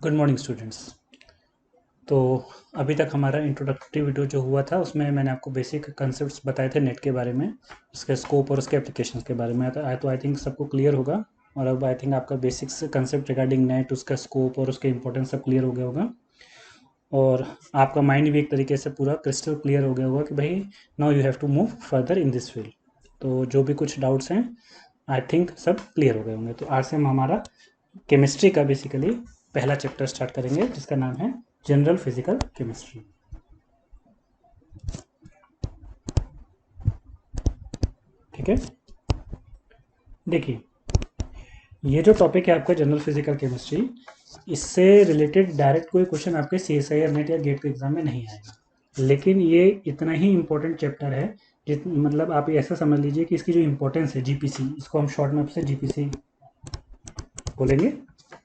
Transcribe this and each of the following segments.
Good morning students. तो अभी तक हमारा इंट्रोडक्टरी वीडियो जो हुआ था उसमें मैंने आपको बेसिक कंसेप्ट्स बताए थे नेट के बारे में, उसके स्कोप और उसके एप्लीकेशंस के बारे में। तो आई थिंक सबको क्लियर होगा। और अब आई थिंक आपका बेसिक्स कंसेप्ट रिगार्डिंग नेट, उसका स्कोप और उसके इंपॉर्टेंस सब क्लियर हो गया होगा। और आपका माइंड भी एक तरीके से पूरा क्रिस्टल क्लियर हो गया होगा कि भाई now you have to move further in this field. तो जो भी कुछ डाउट्स हैं आई थिंक सब क्लियर हो गए होंगे। तो आज से हम हमारा केमिस्ट्री का बेसिकली पहला चैप्टर स्टार्ट करेंगे जिसका नाम है जनरल फिजिकल केमिस्ट्री। ठीक है, देखिए ये जो टॉपिक है आपका जनरल फिजिकल केमिस्ट्री, इससे रिलेटेड डायरेक्ट कोई क्वेश्चन आपके CSIR नेट या गेट के एग्जाम में नहीं आएगा, लेकिन ये इतना ही इम्पोर्टेंट चैप्टर है मतलब आप ऐसा समझ लीजिए कि इसकी जो इम्पोर्टेंस है GPC, इसको हम शॉर्ट में आपसे GPC बोलेंगे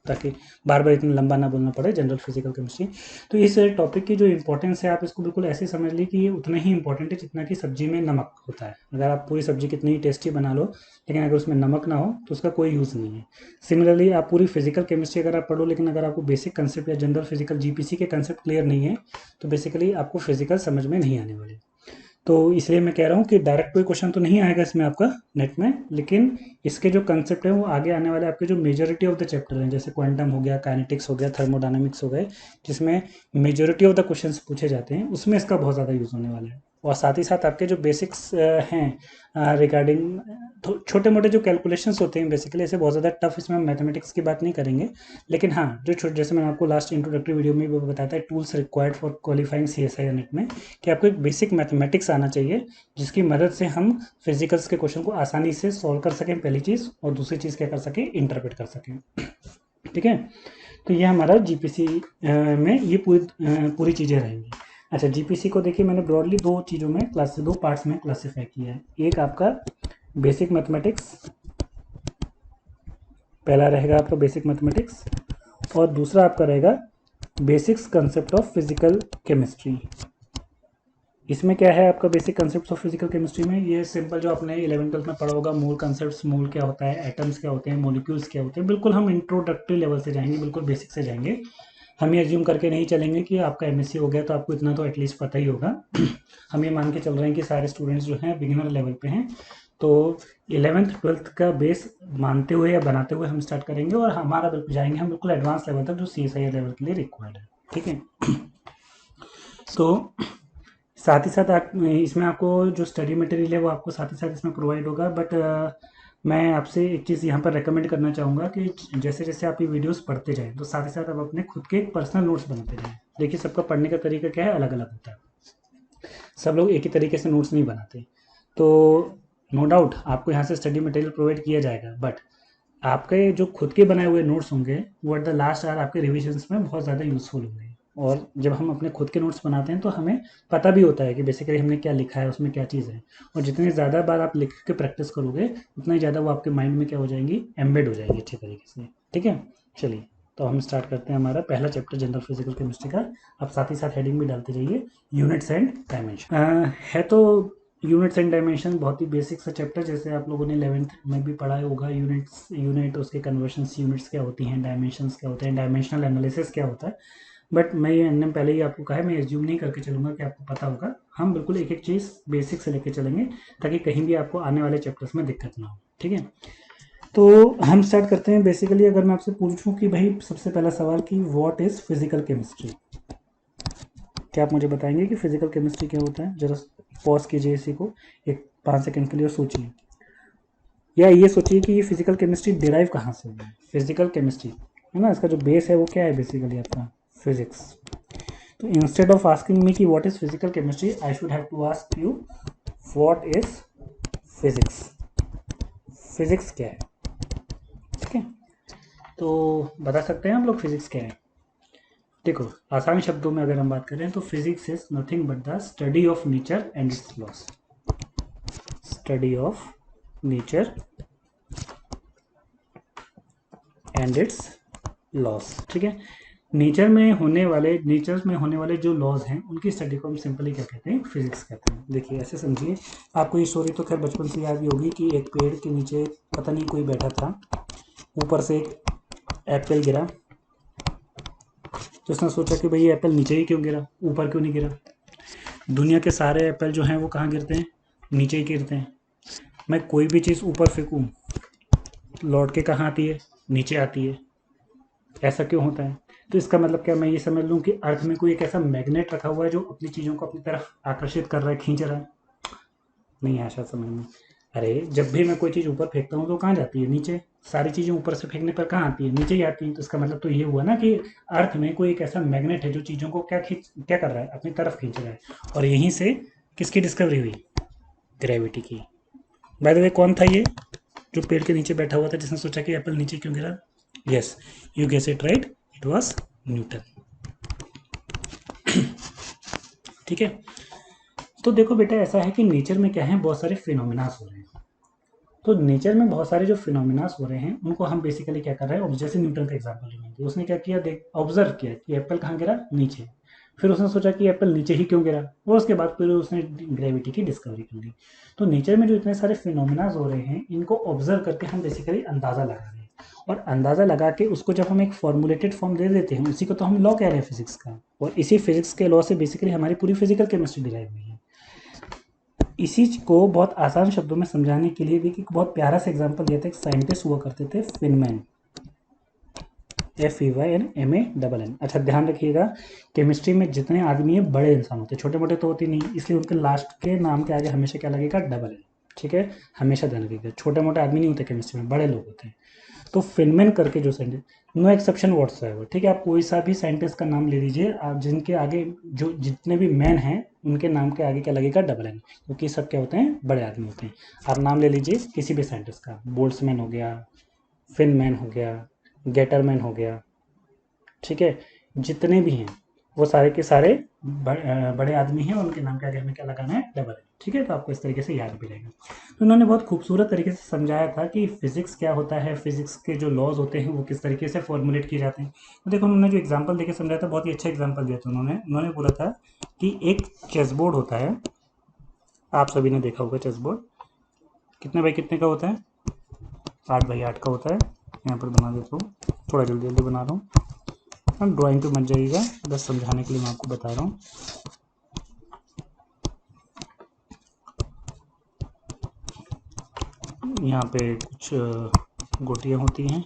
ताकि बार बार इतना लंबा ना बोलना पड़े, जनरल फिजिकल केमिस्ट्री। तो इस टॉपिक की जो इंपॉर्टेंस है आप इसको बिल्कुल ऐसे समझ लीजिए कि ये उतना ही इंपॉर्टेंट है जितना कि सब्जी में नमक होता है। अगर आप पूरी सब्जी कितनी ही टेस्टी बना लो, लेकिन अगर उसमें नमक ना हो तो उसका कोई यूज़ नहीं है। सिमिलरली आप पूरी फिजिकल केमिस्ट्री अगर आप पढ़ो, लेकिन अगर आपको बेसिक कंसेप्ट या जनरल फिजिकल GPC के कंसेप्ट क्लियर नहीं है तो बेसिकली आपको फिजिकल समझ में नहीं आने वाले। तो इसलिए मैं कह रहा हूँ कि डायरेक्ट कोई क्वेश्चन तो नहीं आएगा इसमें आपका नेट में, लेकिन इसके जो कंसेप्ट है वो आगे आने वाले आपके जो मेजोरिटी ऑफ द चैप्टर हैं, जैसे क्वांटम हो गया, काइनेटिक्स हो गया, थर्मोडायनामिक्स हो गए, जिसमें मेजोरिटी ऑफ द क्वेश्चंस पूछे जाते हैं, उसमें इसका बहुत ज़्यादा यूज़ होने वाला है। और साथ ही साथ आपके जो बेसिक्स हैं रिगार्डिंग छोटे मोटे जो कैलकुलेशंस होते हैं, बेसिकली ऐसे बहुत ज़्यादा टफ इसमें मैथमेटिक्स की बात नहीं करेंगे, लेकिन हाँ जो छोटे, जैसे मैंने आपको लास्ट इंट्रोडक्टरी वीडियो में भी बताया था, tools required for qualifying CSIR net में, कि आपको एक बेसिक मैथमेटिक्स आना चाहिए जिसकी मदद से हम फिजिकल्स के क्वेश्चन को आसानी से सॉल्व कर सकें, पहली चीज़, और दूसरी चीज़ क्या कर सकें, इंटरप्रेट कर सकें। ठीक है, तो ये हमारा GPC में ये पूरी चीज़ें रहेंगी। अच्छा, GPC को देखिए मैंने ब्रॉडली दो पार्ट्स में क्लासीफाई किया है। एक आपका बेसिक मैथमेटिक्स, पहला रहेगा आपका बेसिक मैथमेटिक्स, और दूसरा आपका रहेगा basics concept of physical chemistry. इसमें क्या है आपका basic concept of physical chemistry में, ये सिंपल जो आपने 11th-12th में पढ़ा होगा, मोल कंसेप्ट्स, मोल क्या होता है, एटम्स क्या होते हैं, मॉलिक्यूल्स क्या होते हैं, बिल्कुल हम इंट्रोडक्टरी लेवल से जाएंगे, बिल्कुल बेसिक से जाएंगे। हम ये एज्यूम करके नहीं चलेंगे कि आपका MSc हो गया तो आपको इतना तो एटलीस्ट पता ही होगा। हम ये मान के चल रहे हैं कि सारे स्टूडेंट्स जो हैं बिगिनर लेवल पे हैं, तो 11th-12th का बेस मानते हुए या बनाते हुए हम स्टार्ट करेंगे, और हमारा जाएंगे हम बिल्कुल एडवांस लेवल तक जो CSIR लेवल के लिए रिक्वायर्ड है। ठीक है, तो साथ ही साथ आप इसमें आपको जो स्टडी मटेरियल है वो आपको साथ ही साथ इसमें प्रोवाइड होगा, बट मैं आपसे एक चीज़ यहाँ पर रेकमेंड करना चाहूँगा कि जैसे जैसे आप ये वीडियोस पढ़ते जाएं तो साथ ही साथ आप अपने खुद के एक पर्सनल नोट्स बनाते जाएं। देखिए सबका पढ़ने का तरीका क्या है, अलग अलग होता है, सब लोग एक ही तरीके से नोट्स नहीं बनाते। तो नो डाउट आपको यहाँ से स्टडी मटेरियल प्रोवाइड किया जाएगा, बट आपके जो खुद के बनाए हुए नोट्स होंगे वो एट द लास्ट आर आपके रिविजन्स में बहुत ज़्यादा यूजफुल होंगे। और जब हम अपने खुद के नोट्स बनाते हैं तो हमें पता भी होता है कि बेसिकली हमने क्या लिखा है, उसमें क्या चीज़ है, और जितनी ज़्यादा बार आप लिख के प्रैक्टिस करोगे उतना ही ज़्यादा वो आपके माइंड में क्या हो जाएंगी, एम्बेड हो जाएगी अच्छे तरीके से। ठीक है, चलिए तो हम स्टार्ट करते हैं हमारा पहला चैप्टर जनरल फिजिकल केमिस्ट्री का। आप साथ ही साथ हेडिंग भी डालते जाइए, यूनिट्स एंड डायमेंशन। है तो यूनिट्स एंड डायमेंशन बहुत ही बेसिक सा चैप्टर, जैसे आप लोगों ने 11th में भी पढ़ा होगा। यूनिट उसके कन्वर्शंस, यूनिट्स क्या होती हैं, डायमेंशंस क्या होते हैं, डायमेंशनल एनालिसिस क्या होता है। बट मैं ये हमने पहले ही आपको कहा है, मैं एज्यूम नहीं करके चलूँगा कि आपको पता होगा। हम बिल्कुल एक एक चीज़ बेसिक से लेके चलेंगे ताकि कहीं भी आपको आने वाले चैप्टर्स में दिक्कत ना हो। ठीक है, तो हम स्टार्ट करते हैं। बेसिकली अगर मैं आपसे पूछूं कि भाई सबसे पहला सवाल कि व्हाट इज़ फिजिकल केमिस्ट्री, क्या आप मुझे बताएंगे कि फिजिकल केमिस्ट्री क्या होता है? जरा पॉज कीजिए इसी को एक 5 सेकंड के लिए और सोचिए, या ये सोचिए कि ये फिजिकल केमिस्ट्री डिराइव कहाँ से हुई है। फिजिकल केमिस्ट्री है ना, इसका जो बेस है वो क्या है, बेसिकली आपका फिजिक्स। तो इंस्टेड ऑफ आस्किंग मी कि what is physical chemistry, I should have to ask you what is physics. Physics क्या है? ठीक है, तो बता सकते हैं हम लोग फिजिक्स क्या है? देखो आसान शब्दों में अगर हम बात करें तो physics is nothing but the study of nature and it's loss. Study of nature and it's loss. ठीक है, नेचर में होने वाले जो लॉज हैं उनकी स्टडी को हम सिंपली क्या कहते हैं, फिजिक्स कहते हैं। देखिए ऐसे समझिए, आपको ये स्टोरी तो खैर बचपन से याद ही होगी कि एक पेड़ के नीचे पता नहीं कोई बैठा था, ऊपर से एक एप्पल गिरा, तो उसने सोचा कि भाई ये एप्पल नीचे ही क्यों गिरा, ऊपर क्यों नहीं गिरा। दुनिया के सारे एप्पल जो हैं वो कहाँ गिरते हैं, नीचे ही गिरते हैं। मैं कोई भी चीज़ ऊपर फेंकूँ लौट के कहाँ आती है, नीचे आती है। ऐसा क्यों होता है। तो इसका मतलब क्या, मैं ये समझ लूँ कि अर्थ में कोई एक ऐसा मैग्नेट रखा हुआ है जो अपनी चीज़ों को अपनी तरफ आकर्षित कर रहा है, खींच रहा है। नहीं आशा समझ में। अरे जब भी मैं कोई चीज़ ऊपर फेंकता हूँ तो कहाँ जाती है, नीचे। सारी चीज़ें ऊपर से फेंकने पर कहाँ आती है, नीचे ही आती है। तो इसका मतलब तो ये हुआ ना कि अर्थ में कोई एक ऐसा मैग्नेट है जो चीज़ों को क्या कर रहा है, अपनी तरफ खींच रहा है। और यहीं से किसकी डिस्कवरी हुई, ग्रेविटी की। बाय द वे कौन था ये जो पेड़ के नीचे बैठा हुआ था जिसने सोचा कि एप्पल नीचे क्यों गिरा। Yes, you guess it right, it was Newton. ठीक है। तो देखो बेटा, ऐसा है कि नेचर में क्या है, बहुत सारे फिनोमिनास हो रहे हैं। तो नेचर में बहुत सारे जो फिनोमिनास हो रहे हैं उनको हम बेसिकली क्या कर रहे हैं, जैसे न्यूटन का एग्जांपल लेंगे। उसने क्या किया, देख ऑब्जर्व किया कि एप्पल कहाँ गिरा, नीचे। फिर उसने सोचा कि एप्पल नीचे ही क्यों गिरा, और उसके बाद फिर उसने ग्रेविटी की डिस्कवरी कर ली। तो नेचर में जो इतने सारे फिनोमिनास हो रहे हैं इनको ऑब्जर्व करके हम बेसिकली अंदाज़ा लगा रहे हैं। और अंदाज़ा लगा के उसको जब हम एक फॉर्मुलेटेड फॉर्म दे देते हैं, उसी को तो हम लॉ कह रहे हैं फिजिक्स का। और इसी फिजिक्स के लॉ से बेसिकली हमारी पूरी फिजिकल केमिस्ट्री डिराइव हुई है। इसी को बहुत आसान शब्दों में समझाने के लिए देखिए एक बहुत प्यारा सा एग्जांपल दिया था। एक साइंटिस्ट हुआ करते थे फिनमैन, FEYNMANN। अच्छा ध्यान रखिएगा, केमिस्ट्री में जितने आदमी है बड़े इंसान होते हैं, छोटे मोटे तो होते नहीं, इसलिए उनके लास्ट के नाम के आगे हमेशा क्या लगेगा, डबल एन। ठीक है, हमेशा ध्यान रखिएगा, छोटे मोटे आदमी नहीं होते केमिस्ट्री में, बड़े लोग होते हैं। तो फिनमैन करके जो साइंटिस्ट, नो एक्सेप्शन व्हाट्सएवर, ठीक है, आप कोई सा भी साइंटिस्ट का नाम ले लीजिए, आप जिनके आगे जो जितने भी मैन हैं उनके नाम के आगे क्या लगेगा, डबल एन, क्योंकि सब क्या होते हैं, बड़े आदमी होते हैं। आप नाम ले लीजिए किसी भी साइंटिस्ट का, बोल्ट्जमैन हो गया, फिनमैन हो गया, गेटरमैन हो गया, ठीक है, जितने भी हैं वो सारे के सारे बड़े आदमी हैं, उनके नाम के आगे हमें क्या लगाना है, डबल एन। ठीक है, तो आपको इस तरीके से याद भी रहेगा। तो उन्होंने बहुत खूबसूरत तरीके से समझाया था कि फिजिक्स क्या होता है, फिजिक्स के जो लॉज होते हैं वो किस तरीके से फॉर्मुलेट किए जाते हैं। तो देखो उन्होंने जो एग्जांपल देके समझाया था, बहुत ही अच्छा एग्जांपल दिया था उन्होंने बोला था कि एक चेस बोर्ड होता है, आप सभी ने देखा होगा चेस बोर्ड, कितने बाई कितने का होता है, 8x8 का होता है। यहाँ पर बना देता हूँ, थोड़ा जल्दी जल्दी बना रहा हूँ, हम ड्राइंग पे मत जाइएगा, बस समझाने के लिए मैं आपको बता रहा हूँ। यहाँ पे कुछ गोटियाँ होती हैं,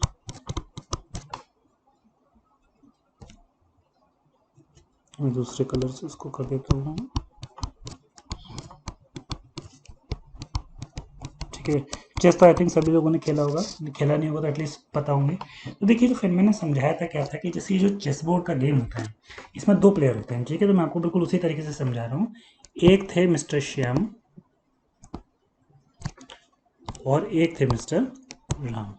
मैं दूसरे कलर से इसको कर देता हूँ। ठीक है, चेस तो आई थिंक सभी लोगों ने खेला होगा, खेला नहीं होगा तो एटलीस्ट पता होंगे। तो देखिए जो फिनमैन ने समझाया था क्या था कि जैसे ये जो चेस बोर्ड का गेम होता है इसमें 2 प्लेयर होते हैं। ठीक है, तो मैं आपको बिल्कुल उसी तरीके से समझा रहा हूँ। एक थे मिस्टर श्याम और एक थे mister Ram.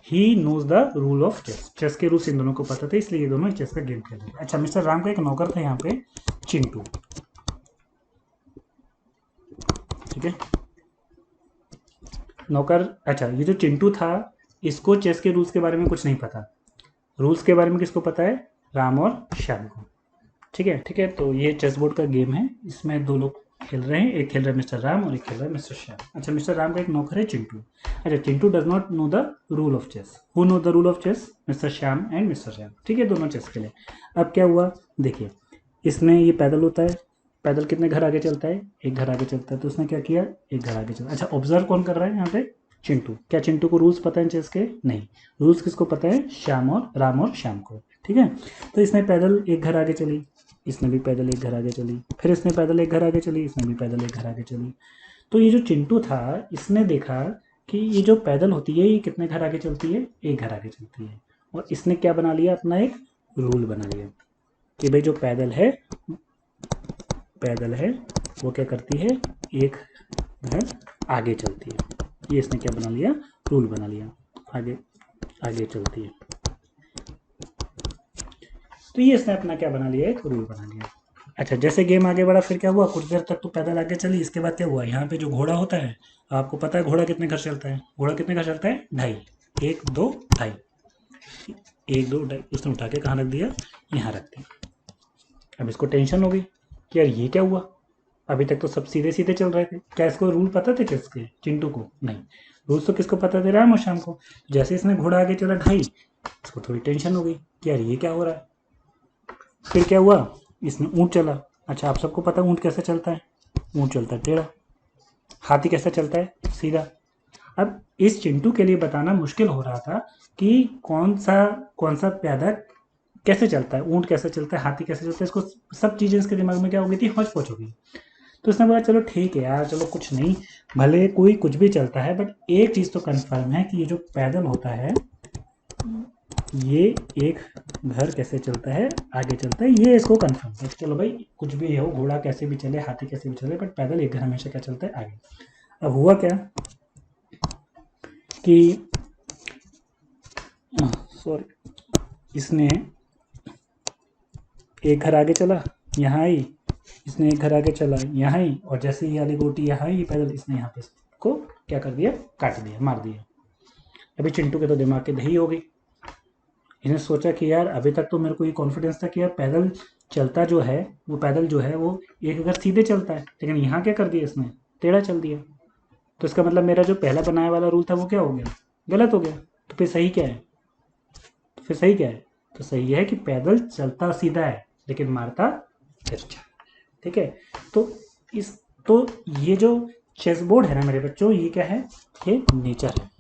He knows the rule of chess, chess के रूल्स इन दोनों को पता थे, इसलिए ये दोनों चेस का गेम खेल रहे थे। अच्छा, मिस्टर राम का एक नौकर था यहाँ पे, चिंटू। ठीक है, नौकर। अच्छा, ये जो चिंटू था इसको चेस के रूल्स के बारे में कुछ नहीं पता। रूल्स के बारे में किसको पता है, राम और श्याम को। ठीक है, ठीक है, तो ये चेस बोर्ड का गेम है, इसमें 2 लोग खेल रहे हैं, एक खेल रहा है मिस्टर राम और एक खेल रहा है मिस्टर श्याम। अच्छा, मिस्टर राम का एक नौकर है चिंटू। अच्छा, Chintu does not know the rule of chess, who know the rule of chess, mister Shyam and mister Shyam. ठीक है, दोनों चेस खेले। अब क्या हुआ, देखिए, इसने ये पैदल होता है, पैदल कितने घर आगे चलता है, एक घर आगे चलता है, तो उसने क्या किया, एक घर आगे चला। अच्छा, ऑब्जर्व कौन कर रहा है यहाँ पे, चिंटू। क्या चिंटू को रूल्स पता है चेस के, नहीं, रूल्स किसको पता है, श्याम और राम और श्याम को। ठीक है, तो इसने पैदल एक घर आगे चली, इसने भी पैदल एक घर आगे चली, फिर इसने पैदल एक घर आगे चली, इसने भी पैदल एक घर आगे चली। तो ये जो चिंटू था इसने देखा कि ये जो पैदल होती है ये कितने घर आगे चलती है, एक घर आगे चलती है। और इसने क्या बना लिया, अपना एक रूल बना लिया कि भाई जो पैदल है वो क्या करती है, एक घर आगे चलती है। ये इसने क्या बना लिया, रूल बना लिया, आगे आगे चलती है। तो ये इसने अपना क्या बना लिया, एक रूल बना लिया। अच्छा, जैसे गेम आगे बढ़ा फिर क्या हुआ, कुछ देर तक तो पैदल आगे चली, इसके बाद क्या हुआ, यहाँ पे जो घोड़ा होता है, आपको पता है घोड़ा कितने घर चलता है, घोड़ा कितने घर चलता है, 2.5, 1 2 2.5, 1 2 2.5, उसने उठा के कहाँ रख दिया, यहाँ रख दिया। अब इसको टेंशन हो गई कि यार ये क्या हुआ, अभी तक तो सब सीधे सीधे चल रहे थे। क्या इसको रूल पता थे किसके, चिंटू को, नहीं, रूल्स तो किसको पता थे, राम और श्याम को। जैसे इसने घोड़ा आगे चला 2.5, इसको थोड़ी टेंशन हो गई कि यार ये क्या हो रहा है। फिर क्या हुआ, इसमें ऊँट चला। अच्छा, आप सबको पता है ऊँट कैसे चलता है? ऊँट चलता है टेढ़ा। हाथी कैसे चलता है? सीधा। अब इस चिंटू के लिए बताना मुश्किल हो रहा था कि कौन सा प्यादा कैसे चलता है, ऊँट कैसे चलता है, हाथी कैसे चलता है। इसको सब चीज़ें इसके दिमाग में क्या हो गई थी, हौच पौच हो गई। तो उसने बोला चलो ठीक है यार, चलो कुछ नहीं, भले कोई कुछ भी चलता है, बट एक चीज़ तो कन्फर्म है कि ये जो पैदल होता है, ये एक घर कैसे चलता है, आगे चलता है, ये इसको कन्फर्म है। चलो भाई, कुछ भी हो, घोड़ा कैसे भी चले, हाथी कैसे भी चले, बट पैदल एक घर हमेशा क्या चलता है, आगे। अब हुआ क्या कि सॉरी, इसने एक घर आगे चला, यहाँ आई, इसने एक घर आगे चला, यहाँ आई, और जैसे ही वाली गोटी यहाँ आई पैदल, इसने यहाँ पे इसको क्या कर दिया, काट दिया, मार दिया। अभी चिंटू के तो दिमाग की दही हो गई। इसने सोचा कि यार अभी तक तो मेरे को ये कॉन्फिडेंस था कि यार पैदल चलता जो है, वो पैदल जो है वो एक अगर सीधे चलता है, लेकिन यहाँ क्या कर दिया इसने, टेढ़ा चल दिया। तो इसका मतलब मेरा जो पहला बनाया वाला रूल था वो क्या हो गया, गलत हो गया। तो फिर सही क्या है, तो फिर सही क्या है, तो सही है कि पैदल चलता सीधा है लेकिन मारता तिरछा। ठीक है। तो इस तो ये जो चेस बोर्ड है ना मेरे बच्चों, ये क्या है, ये नेचर है।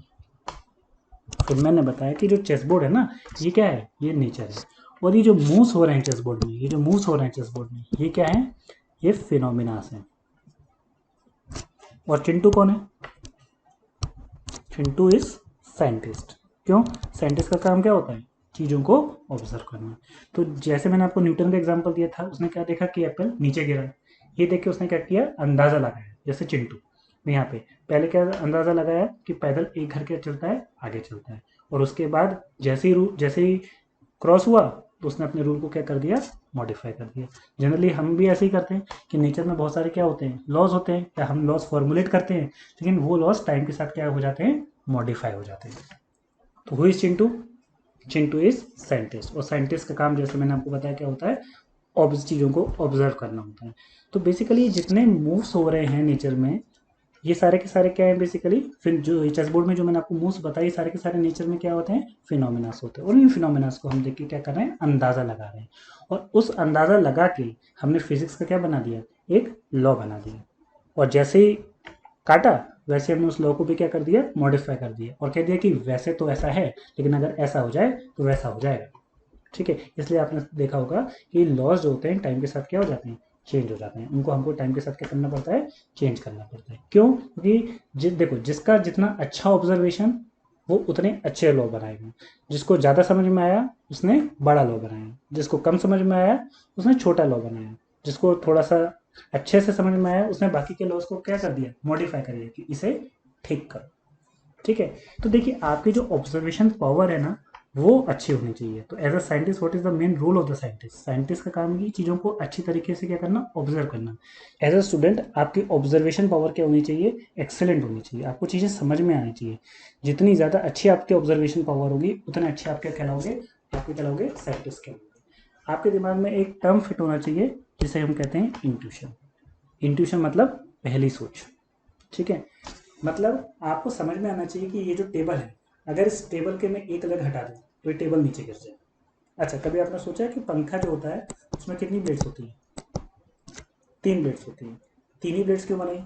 फिर मैंने बताया कि जो चेस बोर्ड है ना, ये क्या है, ये नेचर है। और ये जो मूव्स हो रहे हैं चेस बोर्ड में, ये जो मूव्स हो रहे हैं चेस बोर्ड में, ये क्या है, ये फिनोमिनास है। और चिंटू कौन है, चिंटू इज साइंटिस्ट। क्यों, साइंटिस्ट का काम क्या होता है, चीज़ों को ऑब्जर्व करना। तो जैसे मैंने आपको न्यूटन का एग्जांपल दिया था, उसने क्या देखा कि एप्पल नीचे गिरा, ये देख के उसने क्या किया, अंदाज़ा लगाया। जैसे चिंटू ने यहाँ पे पहले क्या अंदाज़ा लगाया कि पैदल एक घर क्या चलता है, आगे चलता है। और उसके बाद जैसे ही क्रॉस हुआ तो उसने अपने रूल को क्या कर दिया, मॉडिफाई कर दिया। जनरली हम भी ऐसे ही करते हैं कि नेचर में बहुत सारे क्या होते हैं, लॉज होते हैं, या हम लॉज फॉर्मुलेट करते हैं, लेकिन वो लॉज टाइम के साथ क्या हो जाते हैं, मॉडिफाई हो जाते हैं। तो who is Chintu, Chintu is scientist. और साइंटिस्ट का काम जैसे मैंने आपको बताया क्या होता है, चीज़ों को ऑब्जर्व करना होता है। तो बेसिकली जितने मूव्स हो रहे हैं नेचर में, ये सारे के सारे क्या है बेसिकली, फिर जो चेस बोर्ड में जो मैंने आपको मूव्स बताई, सारे के सारे नेचर में क्या होते हैं, फिनोमिनास होते हैं। और इन फिनोमिनास को हम देख के क्या कर रहे हैं, अंदाज़ा लगा रहे हैं। और उस अंदाज़ा लगा के हमने फिजिक्स का क्या बना दिया, एक लॉ बना दिया। और जैसे ही काटा, वैसे हमने उस लॉ को भी क्या कर दिया, मॉडिफाई कर दिया, और कह दिया कि वैसे तो ऐसा है, लेकिन अगर ऐसा हो जाए तो वैसा हो जाएगा। ठीक है। इसलिए आपने देखा होगा कि लॉज जो होते हैं टाइम के साथ क्या हो जाते हैं, चेंज हो जाते हैं। उनको हमको टाइम के साथ क्या करना पड़ता है, चेंज करना पड़ता है। क्यों, क्योंकि देखो, जिसका जितना अच्छा ऑब्जर्वेशन, वो उतने अच्छे लॉ बनाएगा। जिसको ज़्यादा समझ में आया उसने बड़ा लॉ बनाया, जिसको कम समझ में आया उसने छोटा लॉ बनाया, जिसको थोड़ा सा अच्छे से समझ में आया उसने बाकी के लॉज को क्या कर दिया, मॉडिफाई कर दिया कि इसे ठीक करो। ठीक है। तो देखिए, आपकी जो ऑब्जर्वेशन पावर है ना, वो अच्छी होनी चाहिए। तो as a scientist what is the main role of the scientist, scientist का काम है चीज़ों को अच्छी तरीके से क्या करना, ऑब्जर्व करना। एज अ स्टूडेंट आपकी ऑब्जर्वेशन पावर क्या होनी चाहिए, एक्सेलेंट होनी चाहिए। आपको चीज़ें समझ में आनी चाहिए। जितनी ज़्यादा अच्छी आपकी ऑब्जर्वेशन पावर होगी, उतने अच्छे आप क्या कहलाओगे, आपके कहलाओगे साइंटिस्ट कहलाओगे। आपके दिमाग में एक टर्म फिट होना चाहिए जिसे हम कहते हैं इंट्यूशन। इंट्यूशन मतलब पहली सोच। ठीक है। मतलब आपको समझ में आना चाहिए कि ये जो टेबल है, अगर इस टेबल के मैं एक लेग हटा दूँ तो ये टेबल नीचे गिर जाए। अच्छा, कभी आपने सोचा है कि पंखा जो होता है उसमें कितनी ब्लेड्स होती है, 3 ब्लेड्स होती है। 3 ही ब्लेड्स क्यों बनाई,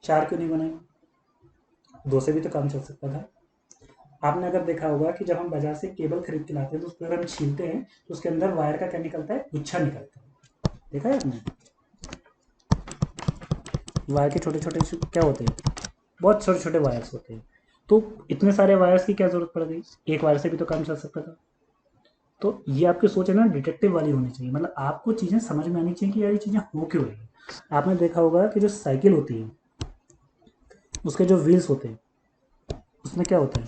4 क्यों नहीं बनाई, 2 से भी तो काम चल सकता था। आपने अगर देखा होगा कि जब हम बाजार से केबल खरीद के लाते हैं तो उसको अगर हम छीलते हैं तो उसके अंदर वायर का क्या निकलता है, गुच्छा निकलता है। देखा है आपने, वायर के छोटे छोटे क्या होते हैं, बहुत छोटे छोटे वायर्स होते हैं। तो इतने सारे वायर्स की क्या जरूरत पड़ गई, एक वायर से भी तो काम चल सकता था। तो ये आपकी सोच है ना, डिटेक्टिव वाली होनी चाहिए। मतलब आपको चीज़ें समझ में आनी चाहिए कि यार ये चीज़ें हो क्यों रही है। आपने देखा होगा कि जो साइकिल होती है उसके जो व्हील्स होते हैं उसमें क्या होता है,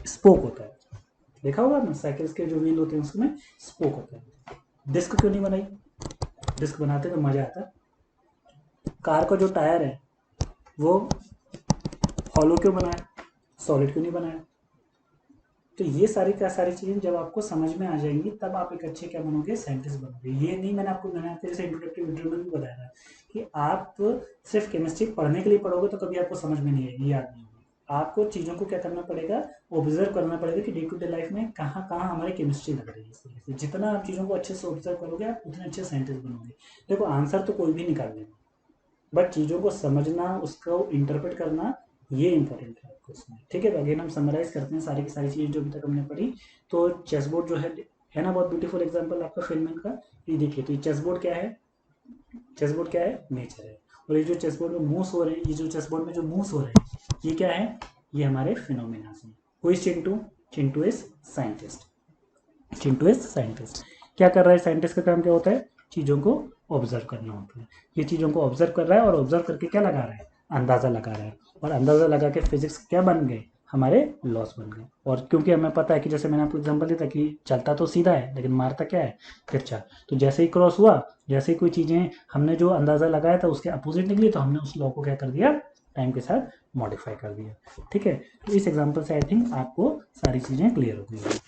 स्पोक होता है। देखा होगा आपने, साइकिल्स के जो व्हील होते हैं उसमें स्पोक होता है। डिस्क क्यों नहीं बनाई, डिस्क बनाते तो मज़ा आता। कार का जो टायर है वो हॉलो क्यों बनाया, सॉलिड क्यों नहीं बनाया। तो ये सारी का सारी चीज़ें जब आपको समझ में आ जाएंगी तब आप एक अच्छे क्या बनोगे, साइंटिस्ट बनोगे। ये नहीं, मैंने आपको जैसे इंट्रोडक्टिव इंटरव्यू में भी बताया था कि आप सिर्फ केमिस्ट्री पढ़ने के लिए पढ़ोगे तो कभी आपको समझ में नहीं आएगी, याद नहीं होगी। आपको चीज़ों को क्या करना पड़ेगा, ऑब्जर्व करना पड़ेगा कि डे टू डे लाइफ में कहाँ कहाँ हमारी केमिस्ट्री लग रही है। इस तरीके से जितना आप चीज़ों को अच्छे से ऑब्जर्व करोगे आप उतने अच्छे साइंटिस्ट बनोगे। देखो आंसर तो कोई भी निकाल लेगा, बट चीज़ों को समझना, उसको इंटरप्रेट करना, ये इंपॉर्टेंट है आपको इसमें। ठीक है, तो अगेन हम समराइज करते हैं सारी की सारी चीज़ें जो अभी तक हमने पढ़ी। तो चेस बोर्ड जो है ना, बहुत ब्यूटीफुल एग्जाम्पल आपका फिल्मिंग का। ये देखिए, तो ये चेस बोर्ड क्या है, चेस बोर्ड क्या है, नेचर है। और ये जो चेस बोर्ड में मूव्स हो रहे हैं, ये जो चेस बोर्ड में जो मूव्स हो रहे हैं, ये क्या है, ये हमारे फिनोमेना हैं। Who is Chintu, Chintu is scientist, Chintu is scientist. क्या कर रहा है साइंटिस्ट का काम, क्या होता है, चीज़ों को ऑब्जर्व करना होता है। ये चीज़ों को ऑब्जर्व कर रहा है और ऑब्जर्व करके क्या लगा रहा है, अंदाज़ा लगा रहा है। और अंदाज़ा लगा के फिजिक्स क्या बन गए, हमारे लॉस बन गए। और क्योंकि हमें पता है कि जैसे मैंने आपको एग्जांपल दिया था कि चलता तो सीधा है लेकिन मारता क्या है, तिरछा। तो जैसे ही क्रॉस हुआ, जैसे ही कोई चीज़ें हमने जो अंदाज़ा लगाया था उसके अपोजिट निकली, तो हमने उस लॉ को क्या कर दिया, टाइम के साथ मॉडिफाई कर दिया। ठीक है, तो इस एग्जाम्पल से आई थिंक आपको सारी चीज़ें क्लियर हो गई।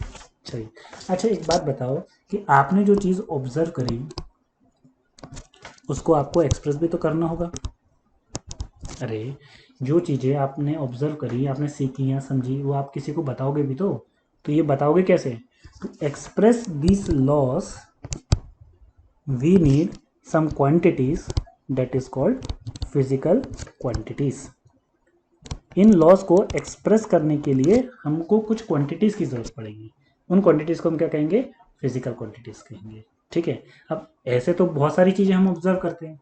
चलिए, अच्छा एक बात बताओ कि आपने जो चीज़ ऑब्जर्व करी उसको आपको एक्सप्रेस भी तो करना होगा। अरे, जो चीज़ें आपने ऑब्जर्व करी, आपने सीखी या समझी, वो आप किसी को बताओगे भी तो ये बताओगे कैसे, to express this laws we need some quantities that is called physical quantities. इन लॉस को एक्सप्रेस करने के लिए हमको कुछ क्वांटिटीज की जरूरत पड़ेगी। उन क्वांटिटीज को हम क्या कहेंगे, फिजिकल क्वांटिटीज कहेंगे। ठीक है, अब ऐसे तो बहुत सारी चीज़ें हम ऑब्जर्व करते हैं।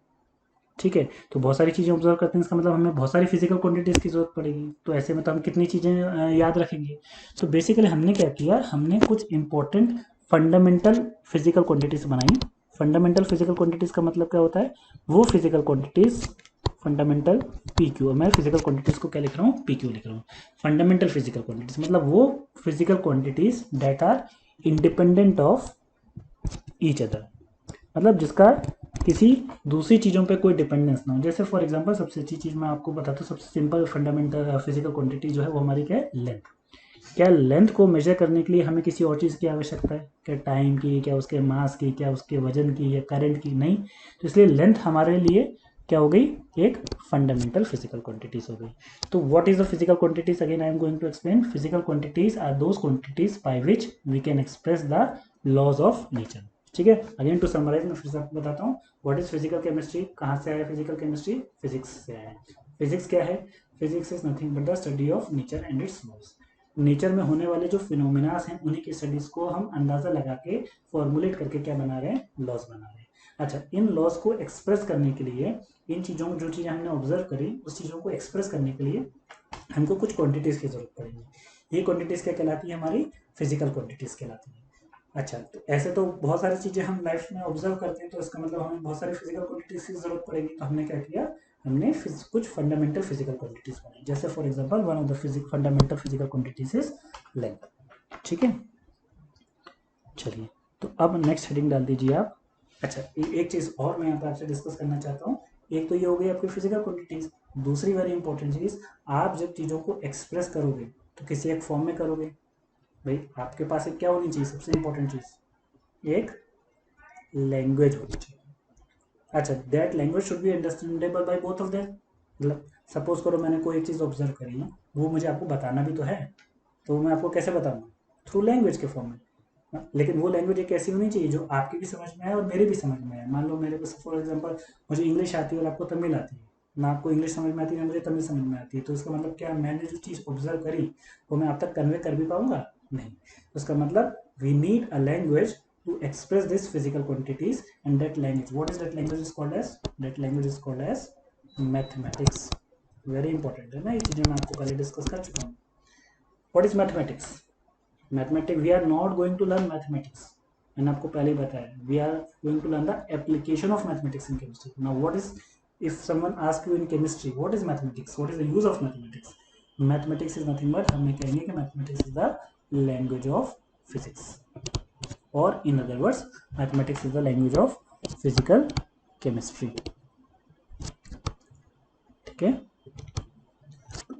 ठीक है, तो बहुत सारी चीज़ें ऑब्जर्व करते हैं, इसका मतलब हमें बहुत सारी फिजिकल क्वांटिटीज़ की जरूरत पड़ेगी। तो ऐसे में तो हम कितनी चीज़ें याद रखेंगे। तो बेसिकली हमने क्या किया, हमने कुछ इंपॉर्टेंट फंडामेंटल फिजिकल क्वांटिटीज बनाई। फंडामेंटल फिजिकल क्वांटिटीज का मतलब क्या होता है, वो physical quantities, fundamental P Q, मैं फिजिकल क्वांटिटीज को क्या लिख रहा हूँ, पी क्यू लिख रहा हूँ। फंडामेंटल फिजिकल क्वांटिटीज मतलब वो physical quantities that are independent of each other, मतलब जिसका किसी दूसरी चीज़ों पे कोई डिपेंडेंस ना हो। जैसे फॉर एग्जांपल सबसे अच्छी चीज़ मैं आपको बताता हूँ, सबसे सिंपल फंडामेंटल फिजिकल क्वांटिटी जो है वो हमारी क्या है, लेंथ। क्या लेंथ को मेजर करने के लिए हमें किसी और चीज़ की आवश्यकता है, क्या टाइम की, क्या उसके मास की, क्या उसके वजन की, या करंट की, नहीं। तो इसलिए लेंथ हमारे लिए क्या हो गई, एक फंडामेंटल फिजिकल क्वांटिटीज हो गई। तो what is the physical quantities, again I am going to explain. Physical quantities are those quantities by which we can express the laws of nature. ठीक है, अगेन टू समराइज मैं फिर से आपको बताता हूँ व्हाट इज फिजिकल केमिस्ट्री, कहाँ से आया फिजिकल केमिस्ट्री, फिजिक्स से आया है। फिजिक्स क्या है, physics is nothing but the study of nature and its laws. Nature में होने वाले जो फिनोमिनास हैं उन्हीं की स्टडीज को हम अंदाजा लगा के फॉर्मुलेट करके क्या बना रहे हैं, लॉज बना रहे हैं। अच्छा, इन लॉज को एक्सप्रेस करने के लिए, इन चीज़ों को, जो चीज़ें हमने ऑब्जर्व करी उस चीज़ों को एक्सप्रेस करने के लिए हमको कुछ क्वांटिटीज़ की जरूरत पड़ेगी। ये क्वांटिटीज़ क्या कहलाती है, हमारी फिजिकल क्वांटिटीज़ कहलाती है। अच्छा, तो ऐसे तो बहुत सारी चीज़ें हम लाइफ में ऑब्जर्व करते हैं, तो इसका मतलब हमें बहुत सारी फिजिकल क्वांटिटीज़ की जरूरत पड़ेगी। तो हमने क्या किया, हमने कुछ फंडामेंटल फिजिकल क्वांटिटीज़ बनाई। जैसे for example one of the fundamental physical quantities is length. ठीक है, चलिए, तो अब नेक्स्ट हेडिंग डाल दीजिए आप। अच्छा, एक चीज़ और मैं यहाँ पे आपसे डिस्कस करना चाहता हूँ। एक तो ये हो गई आपकी फिजिकल क्वांटिटीज, दूसरी वेरी इंपॉर्टेंट चीज़, आप जब चीज़ों को एक्सप्रेस करोगे तो किसी एक फॉर्म में करोगे। भाई आपके पास एक क्या होनी चाहिए, सबसे इंपॉर्टेंट चीज़, एक लैंग्वेज होनी चाहिए। अच्छा, that language should be understandable by both of them. मतलब सपोज करो मैंने कोई एक चीज़ ऑब्जर्व करी है, वो मुझे आपको बताना भी तो है, तो मैं आपको कैसे बताऊंगा, थ्रू लैंग्वेज के फॉर्म में। लेकिन वो लैंग्वेज एक ऐसी होनी चाहिए जो आपकी भी समझ में आए और मेरे भी समझ में आए। मान लो मेरे को फॉर एग्जांपल मुझे इंग्लिश आती है और आपको तमिल आती है, ना आपको इंग्लिश समझ में आती है ना मुझे तमिल समझ में आती है, तो इसका मतलब क्या, मैंने जो चीज़ ऑब्जर्व करी वो मैं आप तक कन्वे कर भी पाऊंगा, नहीं। तो इसका मतलब we need a language to express this physical quantities, and that language, what is that language is called as, that language is called as mathematics। Very important है ना, ये चीज़ें मैं आपको पहले डिस्कस कर चुका हूँ। What is mathematics, mathematics we are not going to learn mathematics, मैंने आपको पहले ही बताया, we are going to learn the application of mathematics in chemistry. Now what is, if someone ask you in chemistry what is mathematics, what is the use of mathematics, mathematics is nothing but, हमें कहेंगे कि mathematics is the language of physics, और in other words mathematics is the language of physical chemistry. ठीक है,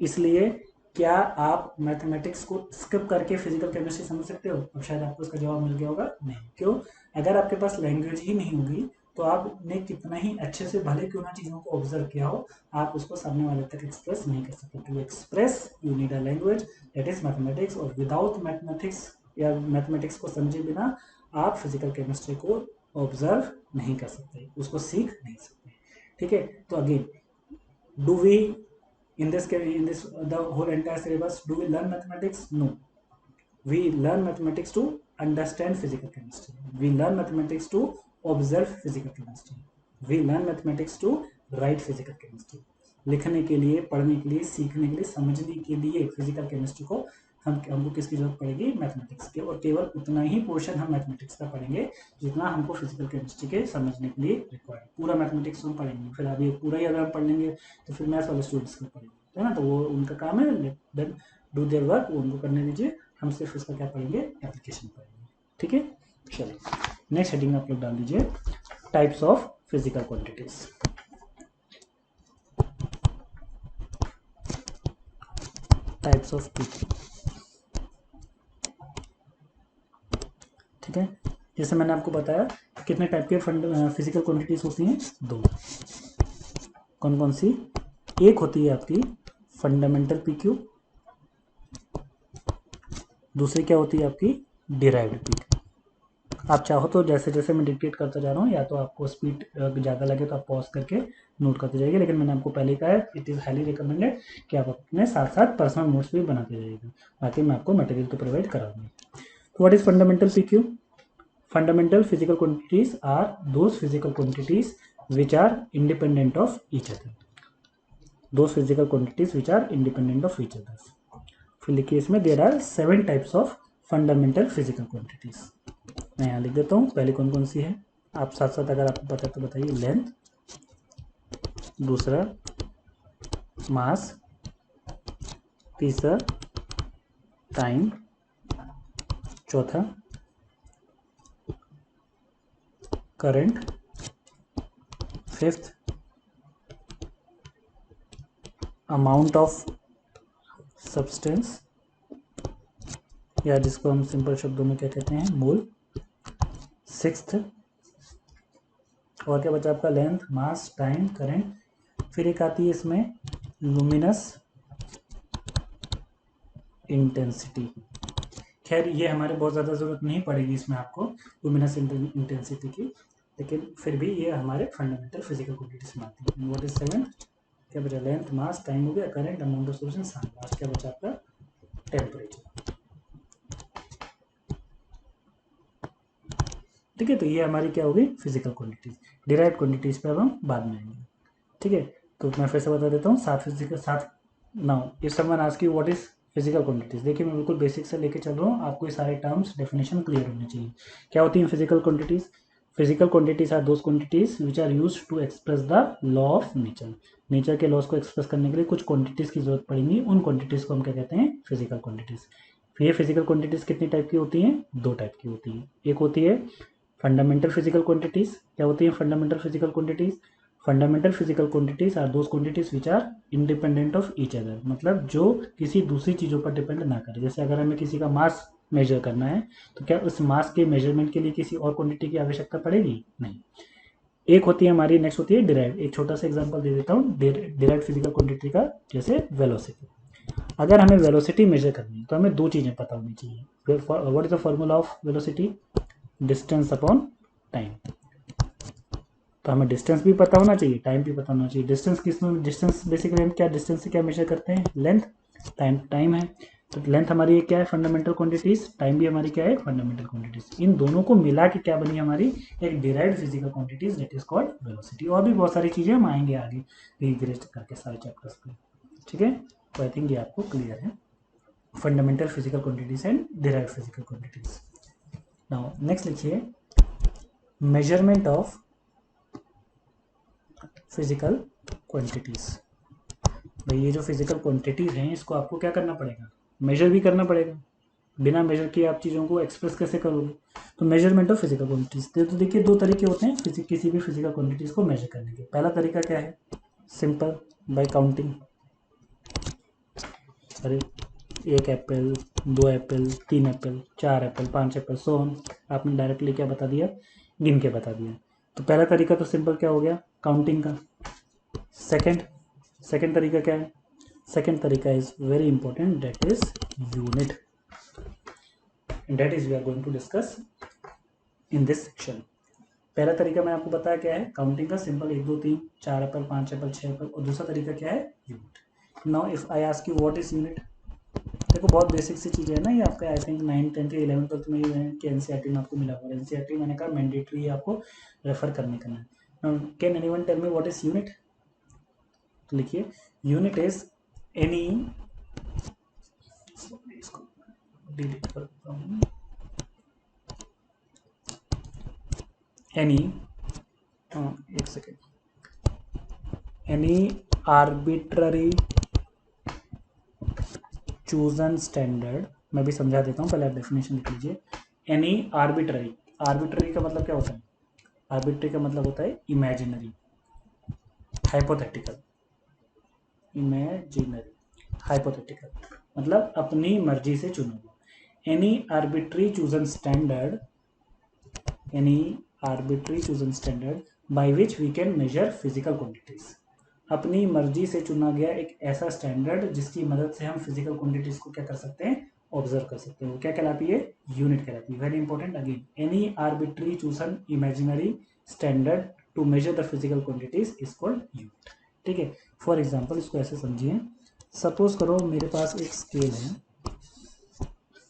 इसलिए क्या आप mathematics को स्किप करके फिजिकल केमिस्ट्री समझ सकते हो? अब शायद आपको इसका जवाब मिल गया होगा, नहीं। क्यों? अगर आपके पास लैंग्वेज ही नहीं होगी तो आपने कितना ही अच्छे से भले क्यों ना चीज़ों को ऑब्जर्व किया हो, आप उसको सामने वाले तक एक्सप्रेस नहीं कर सकते। To express you need a language that is mathematics, और विदाउट मैथमेटिक्स या मैथमेटिक्स को समझे बिना आप फिजिकल केमिस्ट्री को ऑब्जर्व नहीं कर सकते, उसको सीख नहीं सकते। ठीक है, तो again do we in this the whole entire syllabus do we learn mathematics? No, we learn mathematics to understand physical chemistry, we learn mathematics to observe physical chemistry, we learn mathematics to write physical chemistry। लिखने के लिए, पढ़ने के लिए, सीखने के लिए, समझने के लिए फिजिकल केमिस्ट्री को हमको किसकी जरूरत पड़ेगी? मैथमेटिक्स के। और केवल उतना ही पोर्शन हम मैथमेटिक्स का पढ़ेंगे जितना हमको फिजिकल केमिस्ट्री के समझने के लिए रिक्वायर्ड। पूरा मैथमेटिक्स हम पढ़ेंगे, फिर अभी पूरा ही अगर हम पढ़ लेंगे तो फिर मैथ्स वाले स्टूडेंट्स को पढ़ेंगे, है ना, तो वो उनका काम है, देन डू देयर वर्क, वो उनको करने दीजिए, हम सिर्फ उसका क्या पढ़ेंगे? एप्लीकेशन पढ़ेंगे। ठीक है, चलिए नेक्स्ट हेडिंग आप लोग डाल दीजिए, types of physical quantities. Types of PQ. ठीक है, जैसे मैंने आपको बताया कितने टाइप के फिजिकल क्वांटिटीज होती हैं? दो। कौन कौन सी? एक होती है आपकी फंडामेंटल पीक्यू, दूसरी क्या होती है आपकी? Derived PQ. आप चाहो तो जैसे जैसे मैं डिक्टेट करता जा रहा हूँ, या तो आपको स्पीड ज़्यादा लगे तो आप पॉज करके नोट करते जाइए, लेकिन मैंने आपको पहले कहा है इट इज़ हाईली रिकमेंडेड कि आप अपने साथ साथ पर्सनल नोट्स भी बनाते जाइएगा, बाकी मैं आपको मटेरियल तो प्रोवाइड कराऊंगी। तो what is fundamental PQ? Fundamental physical quantities are those physical quantities which are independent of each other. Those physical quantities which are independent of each other. फिर लिखिए इसमें there are 7 types of fundamental physical quantities. मैं यहाँ लिख देता हूँ पहले कौन कौन सी है, आप साथ साथ अगर आपको पता तो बताइए। लेंथ, दूसरा मास, तीसरा टाइम, चौथा current, fifth amount of substance, या जिसको हम सिंपल शब्दों में क्या कहते हैं? मोल। सिक्स्थ, और क्या बचा आपका? लेंथ, मास, टाइम, करंट। फिर एक आती है इसमें लुमिनस इंटेंसिटी। खैर ये हमारे बहुत ज़्यादा ज़रूरत नहीं पड़ेगी इसमें आपको लुमिनस इंटेंसिटी की, लेकिन फिर भी ये हमारे फंडामेंटल फिजिकल क्वांटिटीज में आती है। What is seven? क्या बचा? लेंथ, मास, टाइम हो गया, current, amount of substance, last क्या बचा आपका? टेम्परेचर। ठीक है, तो ये हमारी क्या होगी? Physical quantities. डिराइव्ड क्वांटिटीज पे अब हम बाद में आएंगे। ठीक है, तो मैं फिर से बता देता हूँ, सात now if someone ask you what is physical quantities, देखिए मैं बिल्कुल बेसिक से लेके चल रहा हूँ, आपको ये सारे टर्म्स डेफिनेशन क्लियर होने चाहिए। क्या होती हैं physical quantities? Physical quantities are those quantities which are used to express the law of nature. Nature के लॉज को एक्सप्रेस करने के लिए कुछ क्वांटिटीज की जरूरत पड़ेगी, उन क्वांटिटीज को हम क्या कहते हैं? Physical quantities. ये फिजिकल क्वांटिटीज कितनी टाइप की होती हैं? दो टाइप की होती हैं। एक होती है फंडामेंटल फिजिकल क्वांटिटीज। क्या होती है fundamental physical quantities? Fundamental physical quantities are those quantities which are independent of each other, मतलब जो किसी दूसरी चीज़ों पर डिपेंड ना करे। जैसे अगर हमें किसी का मास मेजर करना है तो क्या उस मास के मेजरमेंट के लिए किसी और क्वांटिटी की आवश्यकता पड़ेगी? नहीं। एक होती है हमारी, नेक्स्ट होती है डिराइव। एक छोटा सा एग्जांपल दे देता हूँ डिराइव फिजिकल क्वांटिटी का, जैसे वेलोसिटी। अगर हमें वेलोसिटी मेजर करनी है तो हमें दो चीज़ें पता होनी चाहिए। What is the formula of velocity? Distance upon time. तो हमें डिस्टेंस भी पता होना चाहिए, टाइम भी पता होना चाहिए। डिस्टेंस किसमें? डिस्टेंस बेसिकली हम क्या डिस्टेंस से क्या मेजर करते हैं? लेंथ। टाइम है, तो लेंथ हमारी क्या है? Fundamental quantities. टाइम भी हमारी क्या है? Fundamental quantities. इन दोनों को मिला के क्या बनी हमारी? एक derived physical quantities that is called velocity. और भी बहुत सारी चीजें हम आएंगे आगे धीरे करके सारे चैप्टर्स पे। ठीक है, तो आई थिंक ये आपको क्लियर है, fundamental physical quantities and derived physical quantities. Now next लिखिए, मेजरमेंट ऑफ फिजिकल क्वांटिटीज। भाई ये जो फिजिकल क्वांटिटीज हैं इसको आपको क्या करना पड़ेगा? मेजर भी करना पड़ेगा। बिना मेजर किए आप चीज़ों को एक्सप्रेस कैसे करोगे? तो मेजरमेंट ऑफ फिजिकल क्वांटिटीज। तो देखिए दो तरीके होते हैं किसी भी फिजिकल क्वांटिटीज को मेजर करने के। पहला तरीका क्या है? Simple, bye counting. अरे एक एप्पल, दो एप्पल, तीन एप्पल, चार एप्पल, पाँच एप्पल, सो ऑन। आपने डायरेक्टली क्या बता दिया? गिन के बता दिया। तो पहला तरीका तो सिंपल क्या हो गया, काउंटिंग का। सेकंड तरीका क्या है, सेकंड तरीका is very important, that is unit, and that is we are going to discuss in this section. पहला तरीका मैं आपको बताया क्या है, काउंटिंग का, सिंपल 1 2 3 4 एप्पल 5 एप्पल 6 एप्पल। और दूसरा तरीका क्या है, unit. Now if I ask you what is unit, देखो बहुत बेसिक सी चीज़ें है ना ये, आपका आई थिंक 9 10 11 12 में ये एनसीईआरटी में आपको मिला हुआ है। एनसीईआरटी मैंने कहा मैंडेटरी है, आपको रेफर करने का है। Can anyone tell me what is unit, तो लिखिए यूनिट इज एनी, एनी एक second, any arbitrary chosen standard, मैं भी समझा देता हूँ, पहले आप डेफिनेशन लिख लीजिए। एनी आर्बिट्ररी, आर्बिट्ररी का मतलब क्या होता है, आर्बिट्ररी का मतलब होता है इमेजिनरी, हाइपोथेटिकल, इमेजिनरी, हाइपोथेटिकल मतलब अपनी मर्जी से चुना हुआ। Any arbitrary chosen standard, any arbitrary chosen standard by which we can measure physical quantities, अपनी मर्जी से चुना गया एक ऐसा स्टैंडर्ड जिसकी मदद से हम फिजिकल क्वांटिटीज को क्या कर सकते हैं, ऑब्जर्व कर सकते हैं। वो क्या कहलाती है, यूनिट कहलाती है। Very important, again any arbitrary chosen imaginary standard to measure the physical quantities is called unit. ठीक है, फॉर एग्जाम्पल इसको ऐसे समझिए, सपोज करो मेरे पास एक स्केल है,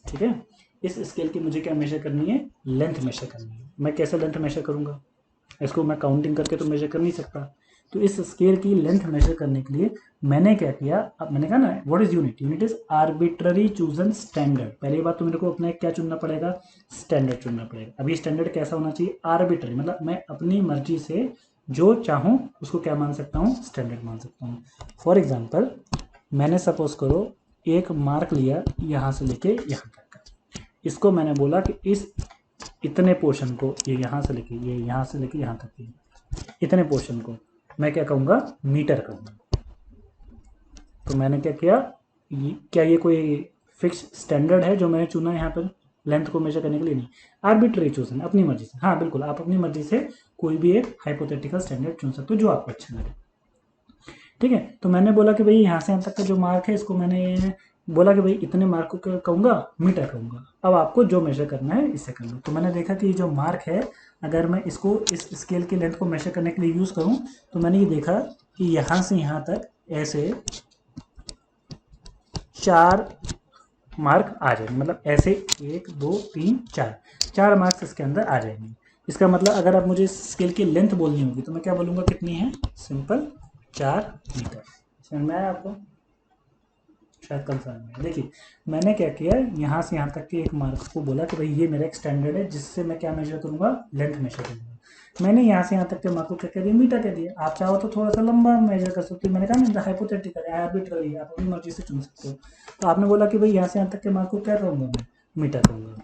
ठीक है, इस स्केल की मुझे क्या मेजर करनी है, लेंथ मेजर करनी है। मैं कैसे लेंथ मेजर करूंगा, इसको मैं काउंटिंग करके तो मेजर कर नहीं सकता। तो इस स्केल की लेंथ मेजर करने के लिए मैंने क्या किया, अब मैंने कहा ना what is unit, unit is arbitrary chosen standard. पहली बात तो मेरे को अपना क्या चुनना पड़ेगा, स्टैंडर्ड चुनना पड़ेगा। अभी स्टैंडर्ड कैसा होना चाहिए, आर्बिट्ररी, मतलब मैं अपनी मर्जी से जो चाहूँ उसको क्या मान सकता हूँ, स्टैंडर्ड मान सकता हूँ। फॉर एग्जाम्पल मैंने सपोज करो एक मार्क लिया यहाँ से लेके यहाँ तक का, इसको मैंने बोला कि इस इतने पोर्शन को, ये यहाँ से लेके ये यहाँ से लेके यहाँ तक की इतने पोर्शन को मैं क्या कहूँगा, मीटर कहूँगा। तो मैंने क्या किया, क्या ये कोई फिक्स स्टैंडर्ड है जो मैंने चुना है यहाँ पर लेंथ को मेजर करने के लिए, नहीं, आर्बिट्ररी चूजन, अपनी मर्जी से। हाँ बिल्कुल, आप अपनी मर्जी से कोई भी एक हाइपोथेटिकल स्टैंडर्ड चुन सकते हो जो आपको अच्छा लगे। ठीक है, तो मैंने बोला कि भाई यहाँ से यहाँ तक का जो मार्क है इसको मैंने बोला कि भाई इतने मार्क को क्या कहूँगा, मीटर कहूँगा। अब आपको जो मेजर करना है इससे कर लो। तो मैंने देखा कि ये जो मार्क है, अगर मैं इसको इस स्केल की लेंथ को मेजर करने के लिए यूज़ करूँ, तो मैंने ये देखा कि यहाँ से यहाँ तक ऐसे 4 मार्क आ जाएंगे, मतलब ऐसे 1 2 3 4 मार्क्स इसके अंदर आ जाएंगे। इसका मतलब अगर आप मुझे स्केल की लेंथ बोलनी होगी तो मैं क्या बोलूँगा, कितनी है, सिंपल 4 मीटर। समझ में आया आपको, शायद कंफर्म है। देखिए मैंने क्या किया, यहाँ से यहाँ तक के एक मार्क्स को बोला कि भाई ये मेरा एक स्टैंडर्ड है जिससे मैं क्या मेजर करूँगा, लेंथ मेजर करूँगा। मैंने यहाँ से यहाँ तक के मार्क को क्या कह दिया, मीटर कह दिया। आप चाहो तो थोड़ा सा लंबा मेजर कर सकते हो, मैंने कहा ना हाइपोथेटिकल है, आर्बिट्ररी, आप अपनी मर्जी से चुन सकते हो। तो आपने बोला कि भाई यहाँ से यहाँ तक के मार्क को क्या कहूँगा, मैं मीटर कहूँगा।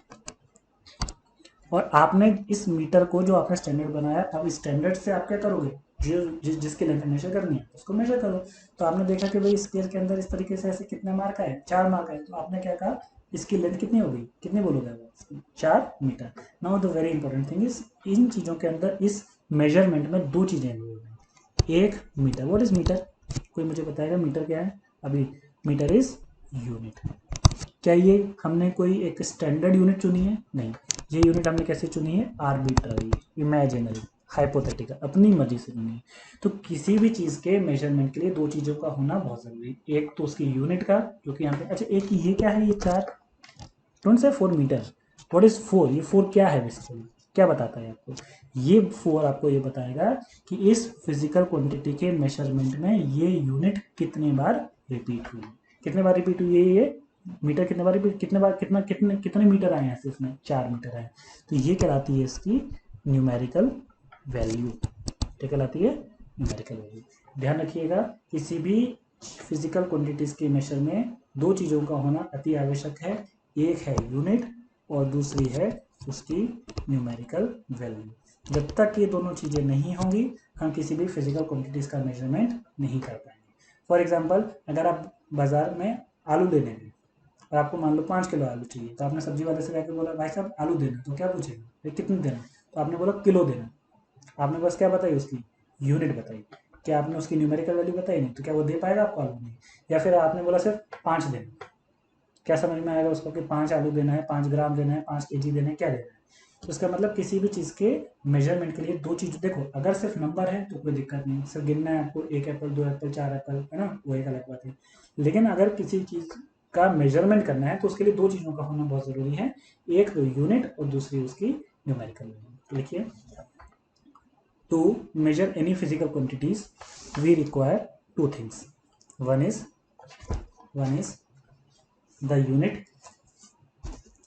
और आपने इस मीटर को जो आपने स्टैंडर्ड बनाया, अब स्टैंडर्ड से आप क्या करोगे, जिसकी लेंथ मेजर करनी है उसको मेजर करो। तो आपने देखा कि भाई स्केल के अंदर इस तरीके से ऐसे कितने मार्क आए, 4 मार्क आए। तो आपने क्या कहा, इसकी लेंथ कितनी होगी, कितनी बोलोगे वो, 4 metre. Now the very important thing is, इन चीज़ों के अंदर इस मेजरमेंट में 2 चीज़ें इंक्लूड हैं। एक मीटर, व्हाट इज मीटर, कोई मुझे बताएगा मीटर क्या है, अभी मीटर इज यूनिट। क्या ये हमने कोई एक स्टैंडर्ड यूनिट चुनी है, नहीं, ये यूनिट हमने कैसे चुनी है, आर्बिट्ररी, इमेजिनरी, हाइपोथेटिकल, अपनी मर्जी से चुनी है। तो किसी भी चीज़ के मेजरमेंट के लिए 2 चीज़ों का होना बहुत ज़रूरी है, एक तो उसकी यूनिट का जो कि यहाँ पे, अच्छा एक ये क्या है, ये 4, don't say 4 metre, what is 4, ये 4 क्या है बेसिकली, क्या बताता है आपको, ये 4 आपको ये बताएगा कि इस फिजिकल क्वांटिटी के मेजरमेंट में ये यूनिट कितने बार रिपीट हुई, कितने बार रिपीट हुई है, ये मीटर कितने बार रिपीट, कितने बार, कितना कितने कितने मीटर आए हैं इसमें, 4 मीटर आए। तो ये कहलाती है इसकी न्यूमेरिकल वैल्यू, क्या कहलाती है, न्यूमेरिकल वैल्यू। ध्यान रखिएगा, किसी भी फिजिकल क्वांटिटीज के मेजर में 2 चीज़ों का होना अति आवश्यक है, एक है यूनिट और दूसरी है उसकी न्यूमेरिकल वैल्यू। जब तक ये दोनों चीज़ें नहीं होंगी हम किसी भी फिजिकल क्वांटिटीज का मेजरमेंट नहीं कर पाएंगे। फॉर एग्जांपल अगर आप बाजार में आलू लेने गए और आपको मान लो 5 किलो आलू चाहिए, तो आपने सब्जी वाले से जाकर बोला भाई साहब आलू देना, तो क्या पूछेगा, भाई कितने देना, तो आपने बोला किलो देना। आपने बस क्या बताई, उसकी यूनिट बताई, क्या आपने उसकी न्यूमेरिकल वैल्यू बताई नहीं, तो क्या वो दे पाएगा आपको आलू? नहीं। या फिर आपने बोला सिर्फ 5 देना, क्या समझ में आएगा उसको कि 5 आलू देना है, 5 ग्राम देना है, 5 केजी देना है, क्या देना है? तो इसका मतलब किसी भी चीज़ के मेजरमेंट के लिए दो चीज़ देखो, अगर सिर्फ नंबर है तो कोई दिक्कत नहीं, सिर्फ गिनना है आपको, 1 एप्पल, 2 एप्पल, 4 एप्पल, है ना, वो एक अलग बात है। लेकिन अगर किसी चीज़ का मेजरमेंट करना है तो उसके लिए दो चीज़ों का होना बहुत ज़रूरी है, एक तो यूनिट और दूसरी उसकी न्यूमेरिकल वैल्यू। तो लिखिए, to measure any physical quantities we require two things, one is the unit,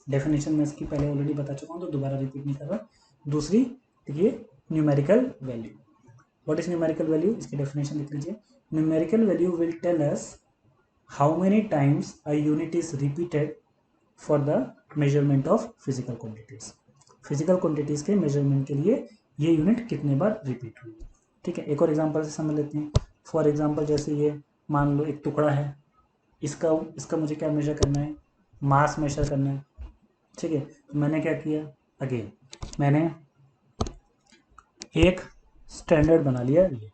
definition में इसकी पहले ऑलरेडी बता चुका हूँ तो दोबारा रिपीट नहीं कर रहा। दूसरी देखिए, numerical value. What is numerical value, इसकी डेफिनेशन लिख लीजिए। Numerical value will tell us how many times a unit is repeated for the measurement of physical quantities. Physical quantities के मेजरमेंट के लिए ये यूनिट कितने बार रिपीट हुई। ठीक है, एक और एग्जांपल से समझ लेते हैं। फॉर एग्जांपल जैसे ये मान लो एक टुकड़ा है, इसका इसका मुझे क्या मेजर करना है, मास मेजर करना है। ठीक है, तो मैंने क्या किया, अगेन मैंने एक स्टैंडर्ड बना लिया। ये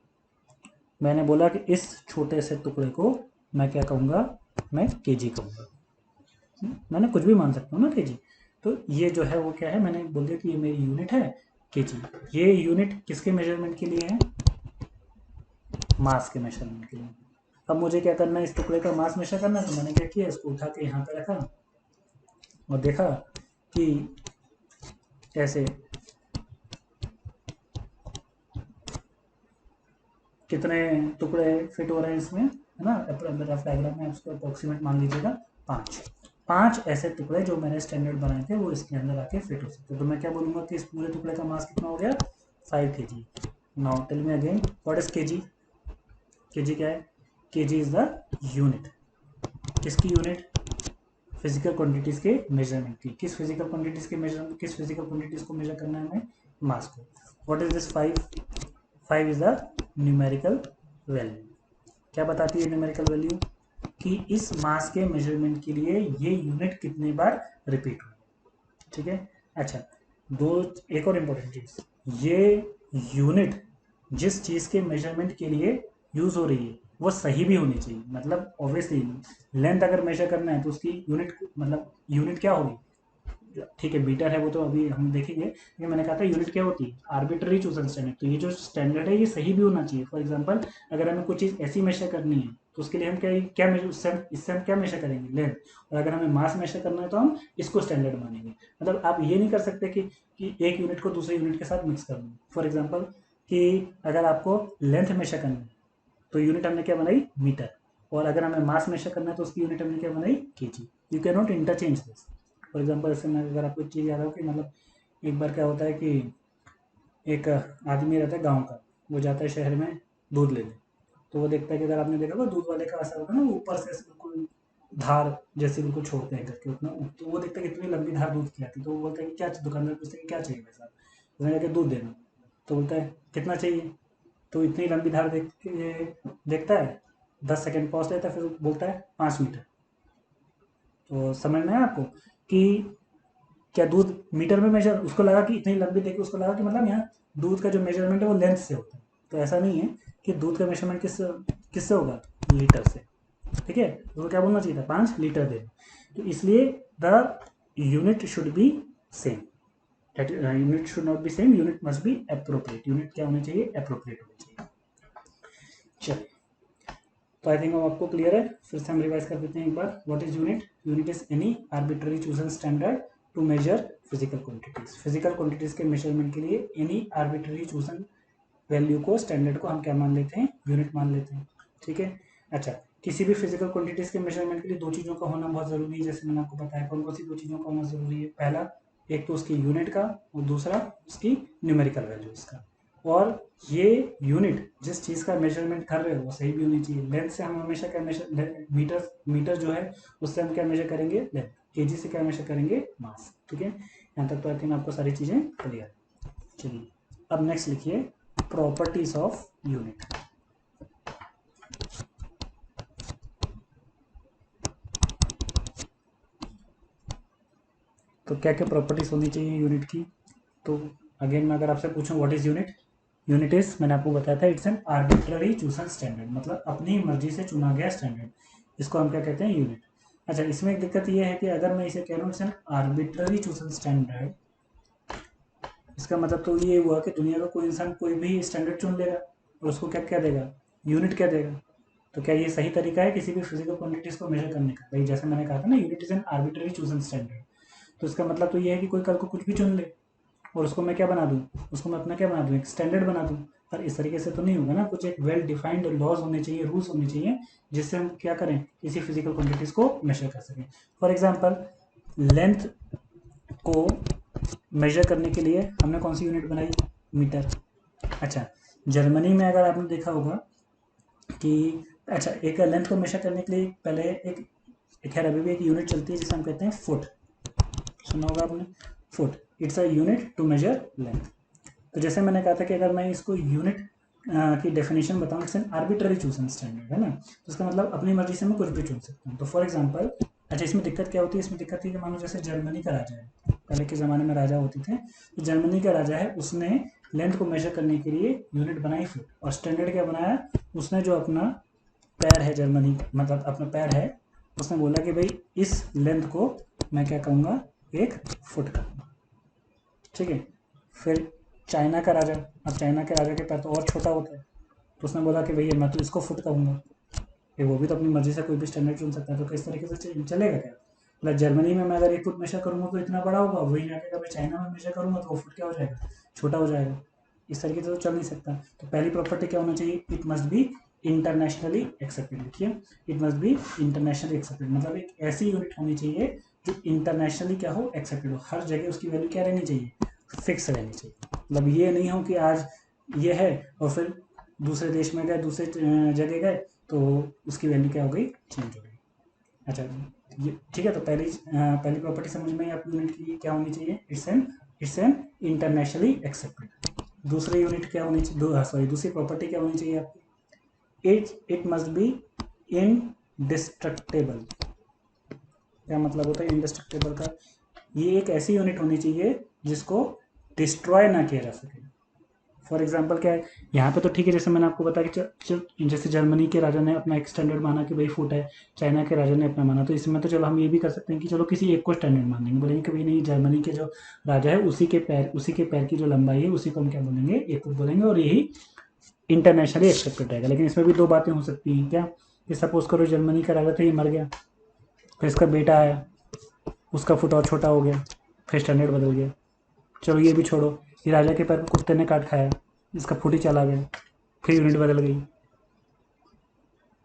मैंने बोला कि इस छोटे से टुकड़े को मैं क्या कहूँगा, मैं केजी कहूँगा। मैंने कुछ भी मान सकता हूँ ना केजी। तो ये जो है वो क्या है, मैंने बोल दिया कि ये मेरी यूनिट है केजी। ये यूनिट किसके मेजरमेंट के लिए है, मास के मेजरमेंट के लिए। अब मुझे क्या करना है, इस टुकड़े का मास मेजर करना है, तो मैंने क्या किया, इसको उठा के यहाँ पे रखा और देखा कि ऐसे कितने टुकड़े फिट हो रहे हैं इसमें, है ना। रफ डायग्राम में उसको अप्रोक्सीमेट मान लीजिएगा 5। 5 ऐसे टुकड़े जो मैंने स्टैंडर्ड बनाए थे वो इसके अंदर आके फिट हो सकते, तो मैं क्या बोलूँगा कि इस पूरे टुकड़े का मास कितना हो गया, 5 kg। Now tell me again, what is KG. KG क्या है, केजी इज द यूनिट, किसकी यूनिट, फिजिकल क्वांटिटीज के मेजरमेंट की। किस फिजिकल क्वांटिटीज के मेजरमेंट, किस फिजिकल क्वांटिटीज को मेजर करना है हमें, मास को। What is this 5, 5 is the numerical value. क्या बताती है न्यूमेरिकल वैल्यू, कि इस मास के मेजरमेंट के लिए ये यूनिट कितने बार रिपीट हुई। ठीक है, अच्छा, दो एक और इम्पोर्टेंट चीज, ये यूनिट जिस चीज के मेजरमेंट के लिए यूज हो रही है वो सही भी होनी चाहिए। मतलब ऑब्वियसली लेंथ अगर मेजर करना है तो उसकी यूनिट, मतलब यूनिट क्या होगी, ठीक है मीटर है वो तो अभी हम देखेंगे, लेकिन मैंने कहा था यूनिट क्या होती है, आर्बिट्ररी चूजन स्टैंडर्ड। तो ये जो स्टैंडर्ड है ये सही भी होना चाहिए। फॉर एग्जांपल अगर हमें कुछ चीज़ ऐसी मेजर करनी है तो उसके लिए हम क्या क्या मेजर, इससे हम क्या मेजर करेंगे, लेंथ। और अगर हमें मास मेजर करना है तो हम इसको स्टैंडर्ड मानेंगे। मतलब आप ये नहीं कर सकते कि एक यूनिट को दूसरे यूनिट के साथ मिक्स कर दो। फॉर एग्जाम्पल कि अगर आपको लेंथ मेजर करनी है तो यूनिट हमने क्या बनाई, मीटर। और अगर हमें मास मेजर करना है तो उसकी यूनिट हमने क्या बनाई, KG. You can not interchange this. For example इससे मैं अगर आपको एक चीज़ याद हो कि मतलब एक बार क्या होता है कि एक आदमी रहता है गांव का, वो जाता है शहर में दूध लेने। तो वो देखता है कि अगर आपने देखा होगा दूध वाले का ऐसा होता है ना, ऊपर से ऐसे बिल्कुल धार जैसे बिल्कुल छोड़ते हैं करके उतना, तो वो देखता है कितनी लंबी धार दूध की आती है। तो वो बोलता है कि क्या, दुकानदार पूछता है कि क्या चाहिए भाई साहब, उसने कहा कि दूध देना। तो बोलता है कितना चाहिए, तो इतनी लंबी धार देख के देखता है, 10 सेकंड पॉज लेता है, फिर बोलता है 5 मीटर। तो समझ में आया आपको कि क्या दूध मीटर में मेजर, उसको लगा कि इतनी लंबी देखी, उसको लगा कि मतलब यहाँ दूध का जो मेजरमेंट है वो लेंथ से होता है। तो ऐसा नहीं है कि दूध का मेजरमेंट किससे होगा, लीटर से। ठीक है, तो क्या बोलना चाहिए था, 5 लीटर दे। तो इसलिए the unit should be same, unit should not be same, unit must be appropriate. Unit क्या होनी चाहिए, अप्रोप्रिएट होनी चाहिए। चलिए, तो आई थिंक अब आपको क्लियर है। फिर से हम रिवाइज कर देते हैं एक बार। What is unit, unit is any arbitrary chosen standard to measure physical quantities. Physical quantities के मेजरमेंट के लिए एनी आर्बिट्ररी चूजन वैल्यू को, स्टैंडर्ड को हम क्या मान लेते हैं, यूनिट मान लेते हैं। ठीक है, अच्छा, किसी भी फिजिकल क्वांटिटीज के मेजरमेंट के लिए दो चीज़ों का होना बहुत ज़रूरी है, जैसे मैंने आपको बताया। कौन कौन सी दो चीज़ों का होना ज़रूरी है, पहला एक तो उसकी यूनिट का और दूसरा उसकी न्यूमेरिकल वैल्यूज का। और ये यूनिट जिस चीज़ का मेजरमेंट कर रहे हो वो सही भी होनी चाहिए। लेंथ से हम हमेशा क्या मेजर, मीटर, मीटर जो है उससे हम क्या मेजर करेंगे, लेंथ। केजी से क्या मेजर करेंगे, मास। ठीक है, यहाँ तक तो आई थिंक आपको सारी चीज़ें क्लियर। चलिए, अब नेक्स्ट लिखिए प्रॉपर्टीज ऑफ यूनिट। तो क्या क्या प्रॉपर्टीज होनी चाहिए यूनिट की। तो अगेन मैं अगर आपसे पूछूं what is unit, unit is, मैंने आपको बताया था, it's an arbitrary chosen standard, मतलब अपनी मर्जी से चुना गया स्टैंडर्ड, इसको हम क्या कहते हैं, यूनिट। अच्छा, इसमें एक दिक्कत ये है कि अगर मैं इसे कह रहा हूँ it's an arbitrary chosen standard, इसका मतलब तो ये हुआ कि दुनिया का कोई इंसान कोई भी स्टैंडर्ड चुन लेगा और उसको क्या क्या देगा, यूनिट क्या देगा। तो क्या ये सही तरीका है किसी भी फिजिकल क्वांटिटीज को मेजर करने का? भाई जैसे मैंने कहा था ना, unit is an arbitrary chosen standard, तो इसका मतलब तो ये है कि कोई कल को कुछ भी चुन ले और उसको मैं क्या बना दूँ, उसको मैं अपना क्या बना दूँ, एक स्टैंडर्ड बना दूँ। पर इस तरीके से तो नहीं होगा ना, कुछ एक वेल डिफाइंड लॉज होने चाहिए, रूल्स होने चाहिए, जिससे हम क्या करें, किसी फिजिकल क्वांटिटीज को मेजर कर सकें। फॉर एग्जाम्पल, लेंथ को मेजर करने के लिए हमने कौन सी यूनिट बनाई, मीटर। अच्छा, जर्मनी में अगर आपने देखा होगा कि, अच्छा, एक लेंथ को मेजर करने के लिए पहले एक खैर अभी भी एक यूनिट चलती है जिसे हम कहते हैं फुट, सुना होगा आपने, foot, it's a unit to measure length. तो जैसे मैंने कहा था कि अगर मैं इसको यूनिट की डेफिनेशन बताऊं, it's an arbitrary chosen standard, है ना, तो इसका मतलब अपनी मर्जी से मैं कुछ भी चुन सकता हूँ। तो फॉर एग्जांपल, अच्छा, इसमें दिक्कत क्या होती है, इसमें दिक्कत थी कि मान लो जैसे जर्मनी का राजा है, पहले के ज़माने में राजा होते थे, तो जर्मनी का राजा है, उसने लेंथ को मेजर करने के लिए यूनिट बनाई फुट, और स्टैंडर्ड क्या बनाया, उसने जो अपना पैर है, जर्मनी मतलब अपना पैर है, उसने बोला कि भाई इस लेंथ को मैं क्या कहूँगा, एक फुट का, ठीक है। फिर चाइना का राजा, अब चाइना के राजा के पैर तो और छोटा होता है, तो उसने बोला कि भैया मैं तो इसको फुट कहूँगा। ये वो भी तो अपनी मर्जी से कोई भी स्टैंडर्ड चुन सकता है, तो किस तरीके से चलेगा क्या, मतलब जर्मनी में मैं अगर एक फुट मेजर करूँगा तो इतना बड़ा होगा, वही जाके अगर मैं चाइना में मेजर करूँगा तो वो फुट क्या हो जाएगा, छोटा हो जाएगा। इस तरीके से तो चल नहीं सकता। तो पहली प्रॉपर्टी क्या होना चाहिए, it must be internationally accepted. लिखिए, it must be internationally accepted, मतलब एक ऐसी यूनिट होनी चाहिए जो इंटरनेशनली क्या हो, एक्सेप्टेड हो, हर जगह उसकी वैल्यू क्या रहनी चाहिए, फिक्स रहनी चाहिए। मतलब ये नहीं हो कि आज ये है और फिर दूसरे देश में गए, दूसरे जगह गए, तो उसकी वैल्यू क्या हो गई, चेंज हो गई। अच्छा, ये ठीक है। तो पहली प्रॉपर्टी समझ में आई आपकी, यूनिट की क्या होनी चाहिए, इट्स एन इंटरनेशनली एक्सेप्टेड। दूसरी यूनिट क्या होनी चाहिए, सॉरी, दूसरी प्रॉपर्टी क्या होनी चाहिए आपकी, इट मस्ट बी इनडिस्ट्रक्टेबल। क्या मतलब होता है इनडिस्ट्रक्टेबल का, ये एक ऐसी यूनिट होनी चाहिए जिसको डिस्ट्रॉय ना किया जा सके। फॉर एग्जाम्पल क्या है, यहाँ पे तो ठीक है, जैसे मैंने आपको बताया कि जैसे जर्मनी के राजा ने अपना एक स्टैंडर्ड माना कि भाई फुट है, चाइना के राजा ने अपना माना, तो इसमें तो चलो हम ये भी कर सकते हैं कि चलो किसी एक को स्टैंडर्ड मान लेंगे, बोलेंगे कि भाई नहीं, जर्मनी के जो राजा है उसी के पैर की जो लंबाई है उसी को हम क्या बोलेंगे, एक फुट बोलेंगे, और यही इंटरनेशनली एक्सेप्टेड रहेगा। लेकिन इसमें भी दो बातें हो सकती हैं क्या, कि सपोज करो जर्मनी का राजा था, ये मर गया, फिर इसका बेटा आया, उसका फुट और छोटा हो गया, फिर स्टैंडर्ड बदल गया। चलो ये भी छोड़ो, ये राजा के पैर को कुत्ते ने काट खाया, इसका फुट ही चला गया, फिर यूनिट बदल गई,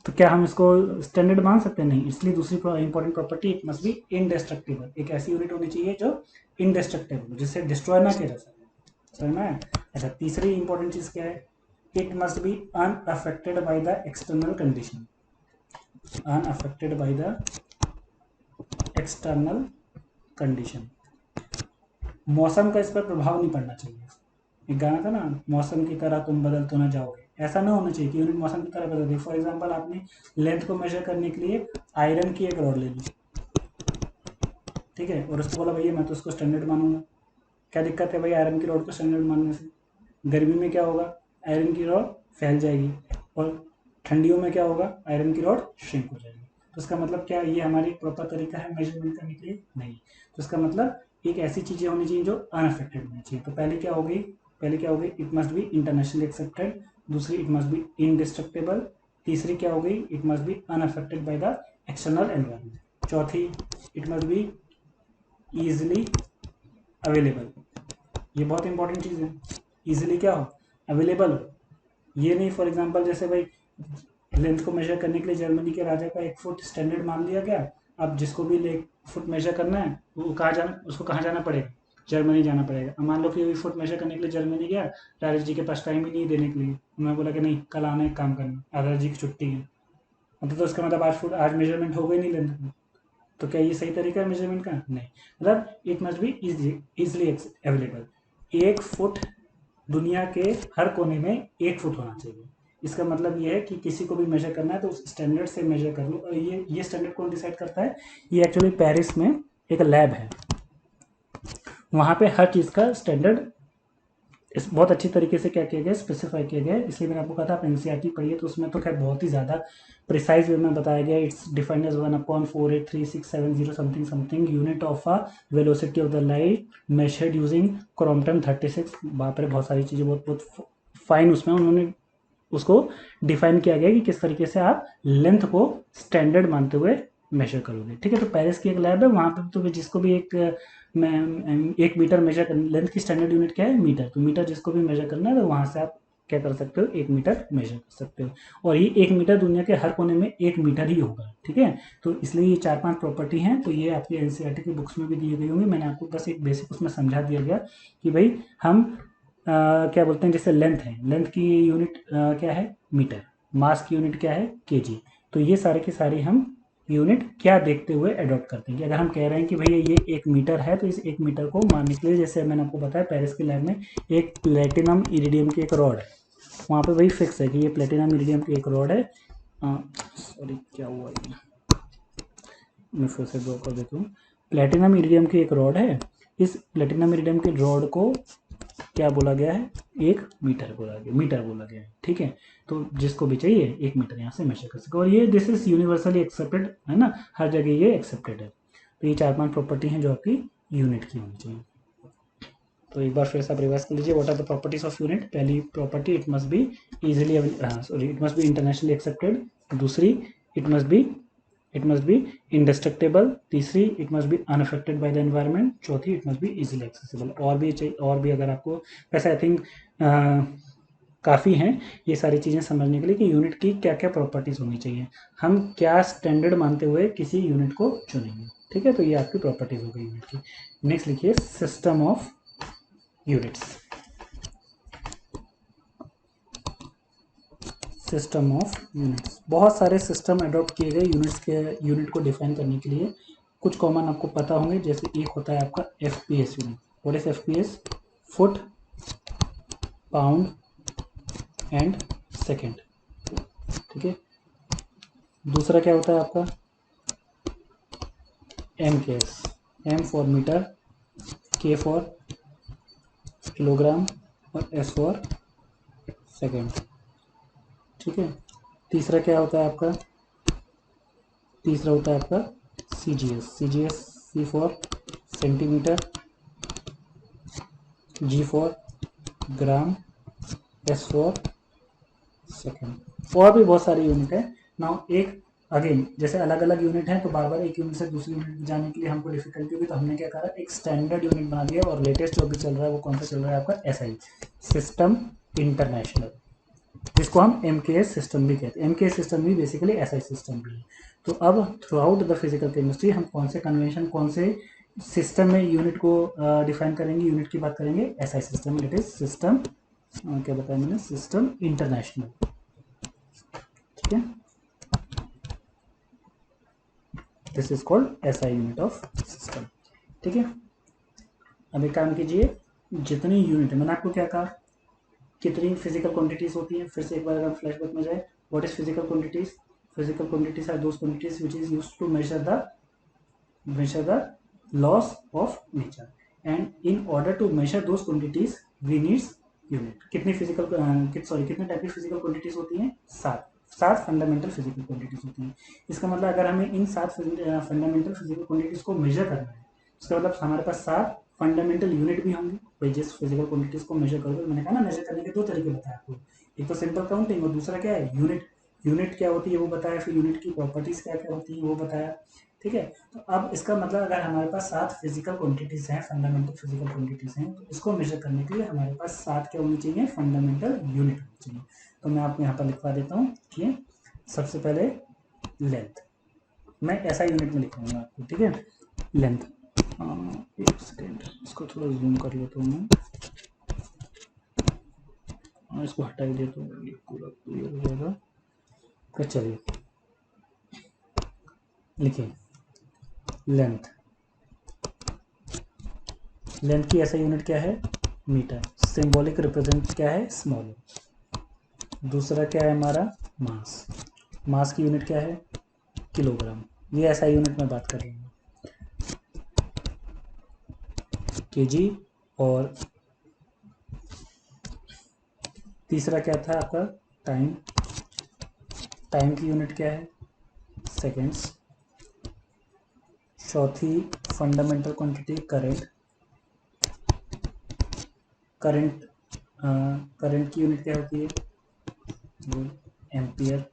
तो क्या हम इसको स्टैंडर्ड मान सकते हैं? नहीं। इसलिए दूसरी important property, it must be indestructible, एक ऐसी यूनिट होनी चाहिए जो इनडेस्ट्रक्टिबल, जिससे डिस्ट्रॉय ना किया जा सके। समझ में आया? अच्छा, तीसरी इंपॉर्टेंट चीज क्या है, it must be unaffected by the external condition, unaffected by the external condition, मौसम का इस पर प्रभाव नहीं पड़ना चाहिए। एक गाना था ना, मौसम की तरह तुम बदल तो ना जाओगे, ऐसा ना होना चाहिए कि यूनिट मौसम की तरह बदल गई। फॉर एग्जांपल, आपने लेंथ को मेजर करने के लिए आयरन की एक रॉड ले ली, ठीक है, और उसको बोला भैया मैं तो उसको स्टैंडर्ड मानूंगा। क्या दिक्कत है भाई आयरन की रॉड को स्टैंडर्ड मानने से? गर्मी में क्या होगा, आयरन की रॉड फैल जाएगी, और ठंडियों में क्या होगा, आयरन की रॉड श्रिंक हो जाएगी। तो इसका मतलब क्या, ये हमारी प्रॉपर तरीका है मेजरमेंट करने के लिए? नहीं। तो इसका मतलब एक ऐसी चीज़ें होनी चाहिए जो अनअफेक्टेड होनी चाहिए। तो पहले क्या हो गई, it must be internationally accepted, दूसरी इट मस्ट बी इनडिस्ट्रक्टेबल, तीसरी क्या हो गई, it must be unaffected by the external environment, चौथी it must be easily available. ये बहुत इंपॉर्टेंट चीज़ है, ईजिली क्या हो, अवेलेबल हो। ये नहीं फॉर एग्जांपल जैसे भाई लेंथ को मेजर करने के लिए जर्मनी के राजा का 1 फुट स्टैंडर्ड मान लिया गया, अब जिसको भी ले फुट मेजर करना है वो उसको कहाँ जाना पड़ेगा, जर्मनी जाना पड़ेगा। अब मान लो कि फुट मेजर करने के लिए जर्मनी गया, राजा जी के पास टाइम ही नहीं देने के लिए, उन्होंने बोला कि नहीं कल आना, एक काम करना, राजा जी की छुट्टी है, तो इसका मतलब आज मेजरमेंट हो गई नहीं लेंथ में। तो क्या ये सही तरीका है मेजरमेंट का? नहीं। मतलब it must be easily available, 1 foot दुनिया के हर कोने में 1 फुट होना चाहिए। इसका मतलब ये है कि किसी को भी मेजर करना है तो उस स्टैंडर्ड से मेजर कर लो। और ये स्टैंडर्ड कौन डिसाइड करता है? ये एक्चुअली पेरिस में एक लैब है, वहाँ पे हर चीज़ का स्टैंडर्ड इस बहुत अच्छी तरीके से क्या किया गया, स्पेसिफाई किया गया है। इसलिए मैंने आपको कहा था आप एनसीईआरटी पढ़िए, तो उसमें तो खैर बहुत ही ज़्यादा प्रिसाइज वे में बताया गया। It's defined as 1/483670 something something unit of a velocity of the light measured using Crompton 36। बाप रे, बहुत सारी चीज़ें, बहुत बहुत फाइन उसमें उन्होंने उसको डिफाइन किया गया कि किस तरीके से आप लेंथ को स्टैंडर्ड मानते हुए मेजर करोगे। ठीक है, तो पेरिस की एक लैब है, वहाँ पे तो जिसको भी एक मीटर मेजर करना, लेंथ की स्टैंडर्ड यूनिट क्या है, मीटर, तो मीटर जिसको भी मेजर करना है तो वहाँ से आप क्या कर सकते हो, 1 मीटर मेजर कर सकते हो। और ये 1 मीटर दुनिया के हर कोने में 1 मीटर ही होगा। ठीक है, तो इसलिए ये 4-5 प्रॉपर्टी हैं, तो ये आपकी एनसीईआरटी की बुक्स में भी दी गई होंगी। मैंने आपको बस एक बेसिक उसमें समझा दिया गया कि भाई हम क्या बोलते हैं, जैसे लेंथ है, लेंथ की यूनिट क्या है, मीटर, मास की यूनिट क्या है, केजी। तो ये सारे की सारी हम यूनिट क्या देखते हुए अडॉप्ट करते हैं कि अगर हम कह रहे हैं कि भैया ये 1 मीटर है, तो इस 1 मीटर को मानने के लिए, जैसे मैंने आपको बताया पेरिस की लैब में एक प्लेटिनम इरिडियम की एक रॉड है, वहाँ पे वही फिक्स है कि ये प्लेटिनम इरिडियम की एक रॉड है। सॉरी, क्या हुआ ये, मैं फिर से ड्रॉ कर देता हूँ। प्लेटिनम इरिडियम की एक रॉड है, इस प्लेटिनम इरिडियम की रॉड को क्या बोला गया है, 1 मीटर बोला गया है। ठीक है, तो जिसको भी चाहिए 1 मीटर यहाँ से मेजर कर सके, और ये दिस इज यूनिवर्सली एक्सेप्टेड है ना, हर जगह ये एक्सेप्टेड है। तो ये 4-5 प्रॉपर्टी हैं जो आपकी यूनिट की होनी चाहिए। तो एक बार फिर से आप रिवाइज कर लीजिए। What are the properties of unit? पहली property, it must be easily, it must be internationally accepted. दूसरी, इट मस्ट बी इंडेस्ट्रक्टेबल। तीसरी, it must be unaffected by the environment. चौथी, it must be easily accessible. और भी चाहिए, और भी अगर आपको, वैसे आई थिंक काफ़ी हैं ये सारी चीज़ें समझने के लिए कि यूनिट की क्या क्या प्रॉपर्टीज़ होनी चाहिए, हम क्या स्टैंडर्ड मानते हुए किसी यूनिट को चुनेंगे। ठीक है, तो ये आपकी प्रॉपर्टीज़ हो गई यूनिट की। नेक्स्ट लिखिए system of units. System of units, बहुत सारे सिस्टम अडॉप्ट किए गए यूनिट्स के, यूनिट को डिफाइन करने के लिए। कुछ कॉमन आपको पता होंगे, जैसे एक होता है आपका FPS unit. What is FPS? Foot, pound and second. ठीक है, दूसरा क्या होता है आपका एमकेएस, एम फॉर मीटर, के फॉर किलोग्राम और एस फॉर सेकेंड। ठीक है, तीसरा क्या होता है आपका, तीसरा होता है आपका CGS, C for centimetre, G for gram, S for second. और भी बहुत सारी यूनिट है। नाउ एक अगेन, जैसे अलग अलग यूनिट है तो बार बार एक यूनिट से दूसरी यूनिट जाने के लिए हमको डिफिकल्टी होगी, तो हमने क्या करा, एक स्टैंडर्ड यूनिट बना दिया। और लेटेस्ट जो भी चल रहा है वो कौन सा चल रहा है आपका, एसआई, सिस्टम इंटरनेशनल, जिसको हम एमकेएस सिस्टम भी कहते हैं। एमकेएस सिस्टम भी बेसिकली एसआई सिस्टम भी है। तो अब through out the physical chemistry हम कौन से कन्वेंशन, कौन से सिस्टम में यूनिट को डिफाइन करेंगे, यूनिट की बात करेंगे एसआई सिस्टम में। इट इज सिस्टम, क्या बताया मैंने, सिस्टम इंटरनेशनल। ठीक है, this is called SI unit of system. ठीक है, अब एक काम कीजिए, जितनी यूनिट है, मैंने आपको क्या कहा, कितनी फिजिकल क्वांटिटीज होती हैं, फिर से एक बार अगर फ्लैशबैक में जाए, what is physical quantities? Physical quantities are those quantities which is used to measure the laws of nature, and in order to measure those quantities we needs unit। कितनी physical, कितने टाइप की physical quantities होती हैं? 7 fundamental physical quantities होती हैं। इसका मतलब अगर हमें इन 7 फंडामेंटल फिजिकल क्वांटिटीज को मेजर करना है, इसका मतलब हमारे पास 7 फंडामेंटल यूनिट भी होंगे। भाई जिस फिजिकल क्वांटिटीज को मेजर करोगे, मैंने कहा ना मेजर करने के 2 तरीके बताए आपको, एक तो सिंपल काउंटिंग और दूसरा क्या है, यूनिट। यूनिट क्या होती है वो बताया, फिर यूनिट की प्रॉपर्टीज क्या क्या होती है वो बताया। ठीक है, तो अब इसका मतलब अगर हमारे पास 7 फिजिकल क्वांटिटीज हैं, फंडामेंटल फिजिकल क्वांटिटीज हैं, तो इसको मेजर करने के लिए हमारे पास 7 क्या होनी चाहिए, फंडामेंटल यूनिट होनी चाहिए। तो मैं आपको यहाँ पर लिखवा देता हूँ कि सबसे पहले लेंथ, मैं ऐसा यूनिट में लिखूंगा आपको। ठीक है, लेंथ, एक सेकेंड, इसको थोड़ा जूम कर लेता हूँ मैं, और इसको हटा ही देता हूँ, ये पूरा क्लियर हो जाएगा। तो चलिए लिखिए लेंथ, लेंथ की ऐसा यूनिट क्या है, मीटर। सिंबॉलिक रिप्रेजेंट क्या है, स्मॉल। दूसरा क्या है हमारा, मास, मास की यूनिट क्या है, किलोग्राम। ये ऐसा यूनिट में बात कर रही हूँ, केजी और तीसरा क्या था आपका टाइम, टाइम की यूनिट क्या है सेकेंड्स। चौथी fundamental quantity current, current current की यूनिट क्या होती है वो एम्पियर।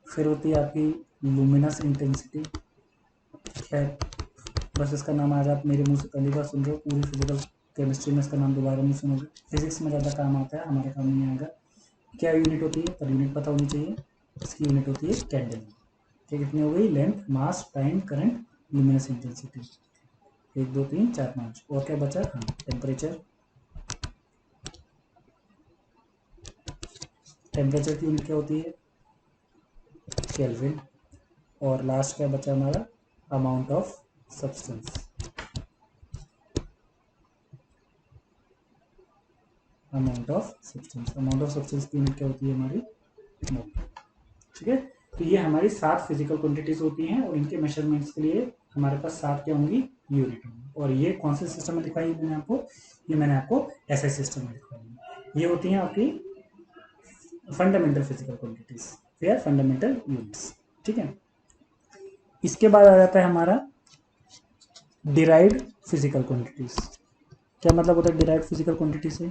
फिर होती है आपकी लुमिनस इंटेंसिटी, खैर बस इसका नाम आज आप मेरे मुंह से पहली बार सुन रहे हो, पूरी फिजिकल केमिस्ट्री में इसका नाम दोबारा नहीं सुनोगे, फिजिक्स में ज़्यादा काम आता है, हमारे काम नहीं आएगा। क्या यूनिट होती है पर यूनिट पता होनी चाहिए, इसकी यूनिट होती है कैंडल। ठीक, कितनी हो गई लेंथ, मास, टाइम, करंट, लुमिनस इंटेंसिटी, 1 2 3 4 5 और क्या बचा, हाँ टेम्परेचर। टेम्परेचर की यूनिट क्या होती है केल्विन। और लास्ट क्या बचा हमारा amount of substance, amount of substance, amount of substance की यूनिट क्या होती है हमारी मोल। ठीक है, तो ये हमारी 7 फिजिकल क्वांटिटीज होती हैं और इनके मेजरमेंट्स के लिए हमारे पास 7 क्या होंगी यूनिट होंगी। और ये कौन से सिस्टम में दिखाई मैंने आपको, ये मैंने आपको एसआई सिस्टम में दिखाई। ये होती हैं आपकी फंडामेंटल फिजिकल क्वांटिटीज या फंडामेंटल यूनिट्स। ठीक है, इसके बाद आ जाता है हमारा डिराइव्ड फिजिकल क्वांटिटीज। क्या मतलब होता है डिराइव्ड फिजिकल क्वांटिटी से,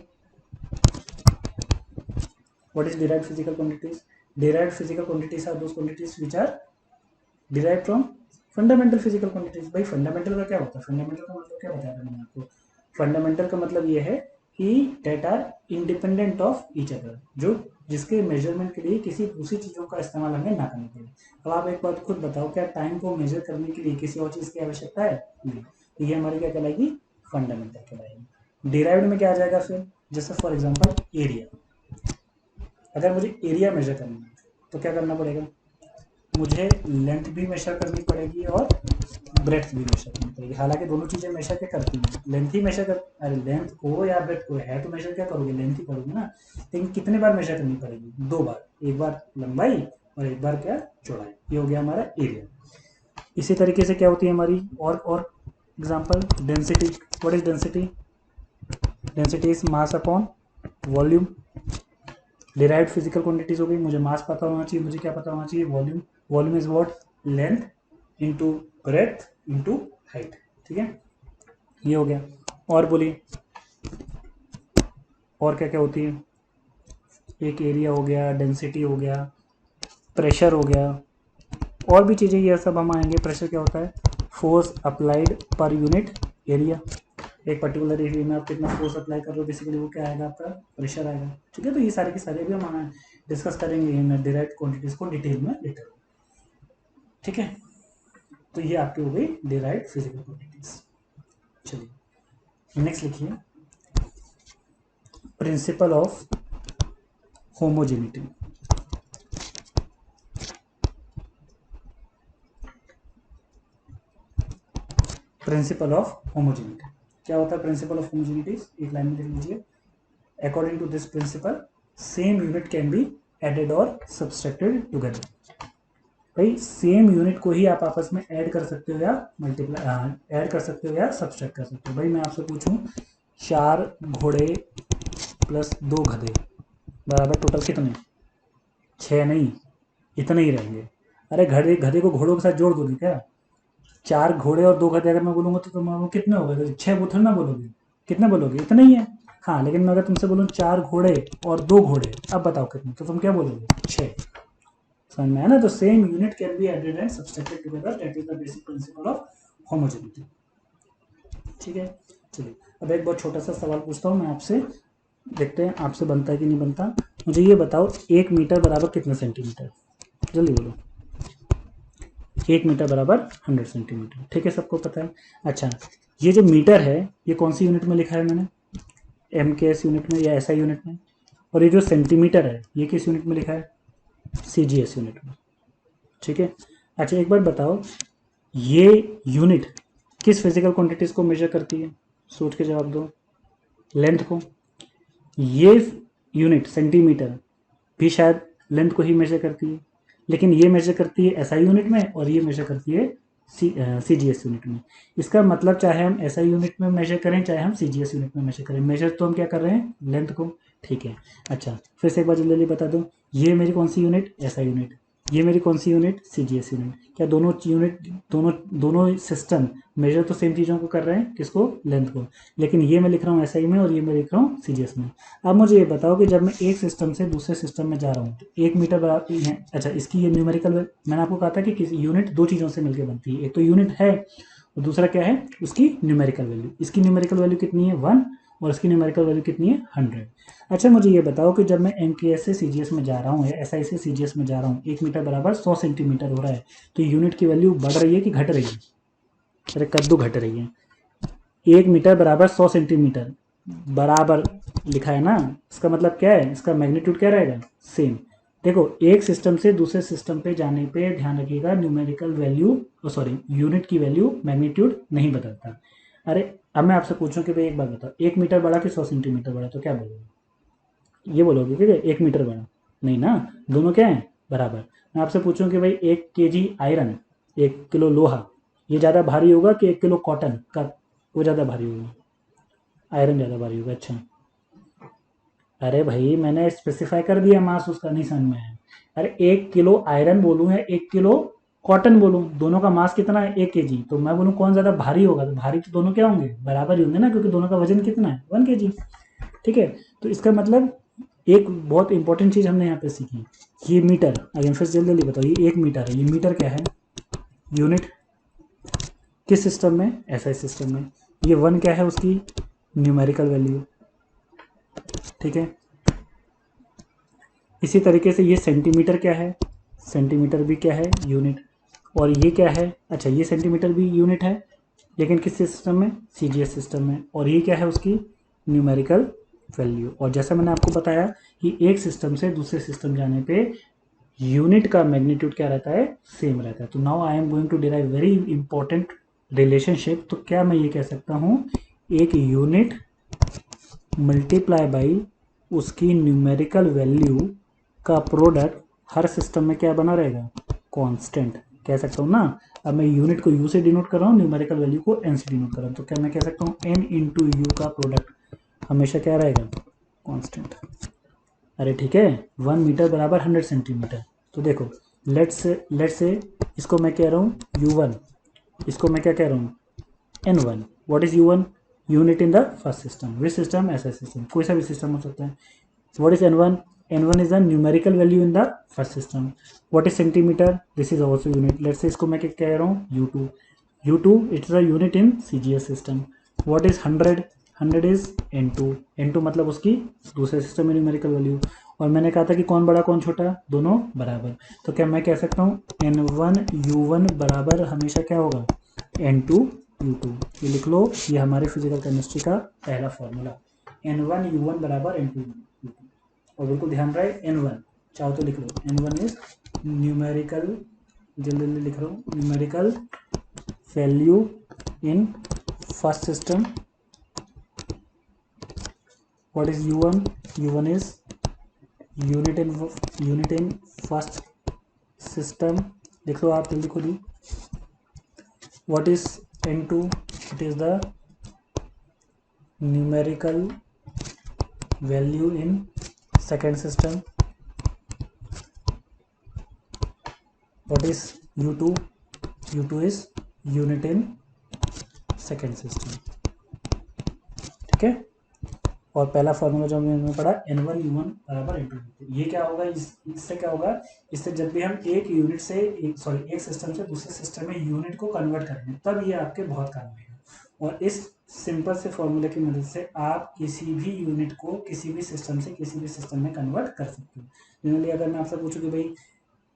what is derived physical quantities? Derived physical quantities are those quantities which are derived from fundamental physical quantities। भाई फंडामेंटल का क्या होता है, फंडामेंटल का मतलब क्या बताया मैंने आपको, फंडामेंटल का मतलब ये है कि that are independent of each other, जो जिसके मेजरमेंट के लिए किसी दूसरी चीज़ों का इस्तेमाल हमें ना करना पड़े। अब आप एक बात खुद बताओ, क्या टाइम को मेजर करने के लिए किसी और चीज़ की आवश्यकता है? नहीं, तो ये हमारी क्या कहलाएगी फंडामेंटल कहलाएगी। डिराइव्ड में क्या आ जाएगा फिर, जैसे फॉर एग्जाम्पल एरिया, अगर मुझे एरिया मेजर करना है तो क्या करना पड़ेगा, मुझे लेंथ भी मेजर करनी पड़ेगी और ब्रेड्थ भी मेजर करनी पड़ेगी। हालांकि दोनों चीज़ें मेजर क्या करती हैं, लेंथ ही मेजर कर, अरे लेंथ को या ब्रेड्थ को है तो मेजर क्या करोगे, लेंथ ही करोगे ना। लेकिन कितने बार मेजर करनी पड़ेगी, 2 बार, एक बार लंबाई और एक बार क्या चौड़ाई। ये हो गया हमारा एरिया। इसी तरीके से क्या होती है हमारी और example density. What is density? Density is mass upon volume. Derived physical quantities हो गई, मुझे मास पता होना चाहिए, मुझे क्या पता होना चाहिए volume. Volume is what, length into breadth into height. ठीक है, ये हो गया। और बोलिए और क्या क्या होती है, एक एरिया हो गया, डेंसिटी हो गया, प्रेशर हो गया, और भी चीज़ें ये सब हम आएंगे। प्रेशर क्या होता है, force applied per unit area. एक पर्टिकुलर एरिया में आप कितना फोर्स अप्लाई कर रहे हो, बेसिकली वो क्या आएगा आपका प्रेशर आएगा। ठीक है, तो ये सारे के सारे भी हम डिस्कस करेंगे इन डायरेक्ट क्वांटिटीज को डिटेल में लेटर। ठीक है, तो ये आपकी हो गई डिराइव्ड फिजिकल क्वांटिटीज। चलिए नेक्स्ट लिखिए, principle of homogeneity. Principle of homogeneity क्या होता है? प्रिंसिपल ऑफ होमोजेनिटी एक लाइन में लिख लीजिए, according to this principle same unit can be added और सब्सट्रैक्टेड टुगेदर। भाई सेम यूनिट को ही आप आपस में ऐड कर सकते हो या मल्टीप्लाई ऐड कर सकते हो या सब्सट्रैक्ट कर सकते हो। भाई मैं आपसे पूछूं 4 घोड़े प्लस 2 गधे बराबर टोटल कितने, 6 नहीं, इतने ही रहेंगे। अरे गधे गधे को घोड़ों के साथ जोड़ दोगे क्या, 4 घोड़े और 2 गधे अगर मैं बोलूँगा तो तुम कितने हो गए, 6 वो थोड़ी ना बोलोगे, कितने बोलोगे, इतने ही है। हाँ लेकिन मैं अगर तुमसे बोलूँ 4 घोड़े और 2 घोड़े, अब बताओ कितने, तो तुम क्या बोलोगे 6। समझ में है ना, तो same unit can be added and subtracted together, that is the basic principle of homogeneity. ठीक है, चलिए अब एक बहुत छोटा सा सवाल पूछता हूँ मैं आपसे, देखते हैं आपसे बनता है कि नहीं बनता। मुझे ये बताओ 1 मीटर बराबर कितने सेंटीमीटर, जल्दी बोलो। 1 मीटर बराबर 100 सेंटीमीटर, ठीक है सबको पता है। अच्छा ये जो मीटर है ये कौन सी यूनिट में लिखा है मैंने, MKS यूनिट में या SI यूनिट में, और ये जो सेंटीमीटर है ये किस यूनिट में लिखा है, CGS यूनिट में। ठीक है, अच्छा एक बार बताओ ये यूनिट किस फिजिकल क्वांटिटीज को मेजर करती है, सोच के जवाब दो। लेंथ को, ये यूनिट सेंटीमीटर भी शायद लेंथ को ही मेजर करती है, लेकिन ये मेजर करती है SI यूनिट में और ये मेजर करती है CGS यूनिट में। इसका मतलब चाहे हम SI यूनिट में मेजर करें चाहे हम CGS यूनिट में मेजर करें, मेजर तो हम क्या कर रहे हैं, लेंथ को। ठीक है, अच्छा फिर से एक बार जल्दी बता दूं, ये मेरी कौन सी यूनिट, SI यूनिट, ये मेरी कौन सी यूनिट, CGS यूनिट। क्या दोनों यूनिट, दोनों सिस्टम मेजर तो सेम चीज़ों को कर रहे हैं, किसको, लेंथ को, लेकिन ये मैं लिख रहा हूँ SI में और ये मैं लिख रहा हूँ CGS में। अब मुझे ये बताओ कि जब मैं एक सिस्टम से दूसरे सिस्टम में जा रहा हूँ तो 1 मीटर बराबर, अच्छा इसकी ये न्यूमेरिकल, मैंने आपको कहा था कि किसी यूनिट दो चीज़ों से मिलकर बनती है, एक तो यूनिट है और दूसरा क्या है, उसकी न्यूमेरिकल वैल्यू। इसकी न्यूमेरिकल वैल्यू कितनी है, 1, और इसकी न्यूमेरिकल वैल्यू कितनी है, 100। अच्छा मुझे ये बताओ कि जब मैं MKS से CGS में जा रहा हूँ या SI से CGS में जा रहा हूँ, 1 मीटर बराबर 100 सेंटीमीटर हो रहा है, तो यूनिट की वैल्यू बढ़ रही है कि घट रही है, अरे कद्दू घट रही है। 1 मीटर बराबर 100 सेंटीमीटर बराबर लिखा है ना, इसका मतलब क्या है, इसका मैग्नीट्यूड क्या रहेगा, सेम। देखो एक सिस्टम से दूसरे सिस्टम पे जाने पे ध्यान रखिएगा, न्यूमेरिकल वैल्यू, सॉरी यूनिट की वैल्यू मैग्नीट्यूड नहीं बदलता। अरे अब मैं आपसे पूछूं कि भाई एक बात बताओ, 1 मीटर बड़ा कि 100 सेंटीमीटर बड़ा, तो क्या बोलोगे, ये बोलोगे कि 1 मीटर बड़ा, नहीं ना, दोनों क्या है, बराबर। मैं आपसे पूछूं कि भाई 1 kg आयरन, 1 किलो लोहा, ये ज़्यादा भारी होगा कि 1 किलो कॉटन का, वो ज़्यादा भारी होगा, आयरन ज़्यादा भारी होगा। अच्छा अरे भाई मैंने स्पेसिफाई कर दिया मास उसका, नहीं समझ में है। अरे 1 किलो आयरन बोलूँ या 1 किलो कॉटन बोलूँ, दोनों का मास कितना है, 1 kg, तो मैं बोलूँ कौन ज़्यादा भारी होगा, तो भारी तो दोनों क्या होंगे, बराबर ही होंगे ना, क्योंकि दोनों का वजन कितना है, 1 kg। ठीक है, तो इसका मतलब एक बहुत इंपॉर्टेंट चीज़ हमने यहाँ पे सीखी, ये मीटर, अगर फिर जल्दी जल्दी बताओ, ये 1 मीटर है, ये मीटर क्या है, यूनिट, किस सिस्टम में, SI सिस्टम में। ये 1 क्या है, उसकी न्यूमेरिकल वैल्यू। ठीक है, इसी तरीके से ये सेंटीमीटर क्या है, सेंटीमीटर भी क्या है, यूनिट। और ये क्या है, अच्छा ये सेंटीमीटर भी यूनिट है, लेकिन किस सिस्टम में, CGS सिस्टम में। और ये क्या है, उसकी न्यूमेरिकल वैल्यू। और जैसा मैंने आपको बताया कि एक सिस्टम से दूसरे सिस्टम जाने पे यूनिट का मैग्नीट्यूड क्या रहता है, सेम रहता है। तो now I am going to derive very important relationship. तो क्या मैं ये कह सकता हूँ, एक यूनिट मल्टीप्लाई बाई उसकी न्यूमेरिकल वैल्यू का प्रोडक्ट हर सिस्टम में क्या बना रहेगा, कांस्टेंट, कह सकता हूँ ना। अब मैं यूनिट को U से डिनोट कर रहा हूँ, न्यूमेरिकल वैल्यू को N से डिनोट कर रहा हूँ, तो क्या मैं कह सकता हूँ N इंटू यू का प्रोडक्ट हमेशा क्या रहेगा, कांस्टेंट। अरे ठीक है, 1 मीटर बराबर 100 सेंटीमीटर। तो देखो लेट्स से इसको मैं कह रहा हूँ U1, इसको मैं क्या कह रहा हूँ, N1। What is U1, unit in the first system, which system, ऐसा सिस्टम, कोई सा भी सिस्टम हो सकता है। What is N1, N1 is the numerical value in the first system. What is centimetre, this is also unit. Let's say इसको मैं क्या कह रहा हूँ, U2, U2 it's a unit in CGS system. What is 100, 100 is N2, N2 मतलब उसकी दूसरे system में न्यूमेरिकल वैल्यू। और मैंने कहा था कि कौन बड़ा कौन छोटा, दोनों बराबर। तो क्या मैं कह सकता हूँ N1 U1 बराबर हमेशा क्या होगा, N2 U2। ये लिख लो, ये हमारे फिजिकल केमिस्ट्री का पहला फॉर्मूला, N1 U1 बराबर N2 U2। और बिल्कुल ध्यान रहे N1, चाहो तो लिख लो, N1 इज न्यूमेरिकल, जल्दी जल्दी लिख रहा हूँ, numerical value in first system. What is U1, U1 is unit in first system, लिख लो आप जल्दी खुद ही। What is N2, it is the numerical value in second system. What is U2, U2 is unit in second system. ठीक है, और पहला फॉर्मूला जो हमने पढ़ा N1 U1 बराबर N2। ये क्या होगा, इससे क्या होगा, इससे जब भी हम एक यूनिट से एक सिस्टम से दूसरे सिस्टम में यूनिट को कन्वर्ट करेंगे तब ये आपके बहुत काम आएगा। और इस सिंपल से फॉर्मूले की मदद से आप किसी भी यूनिट को किसी भी सिस्टम से किसी भी सिस्टम में कन्वर्ट कर सकते हो। जनरली अगर मैं आपसे पूछूं कि भाई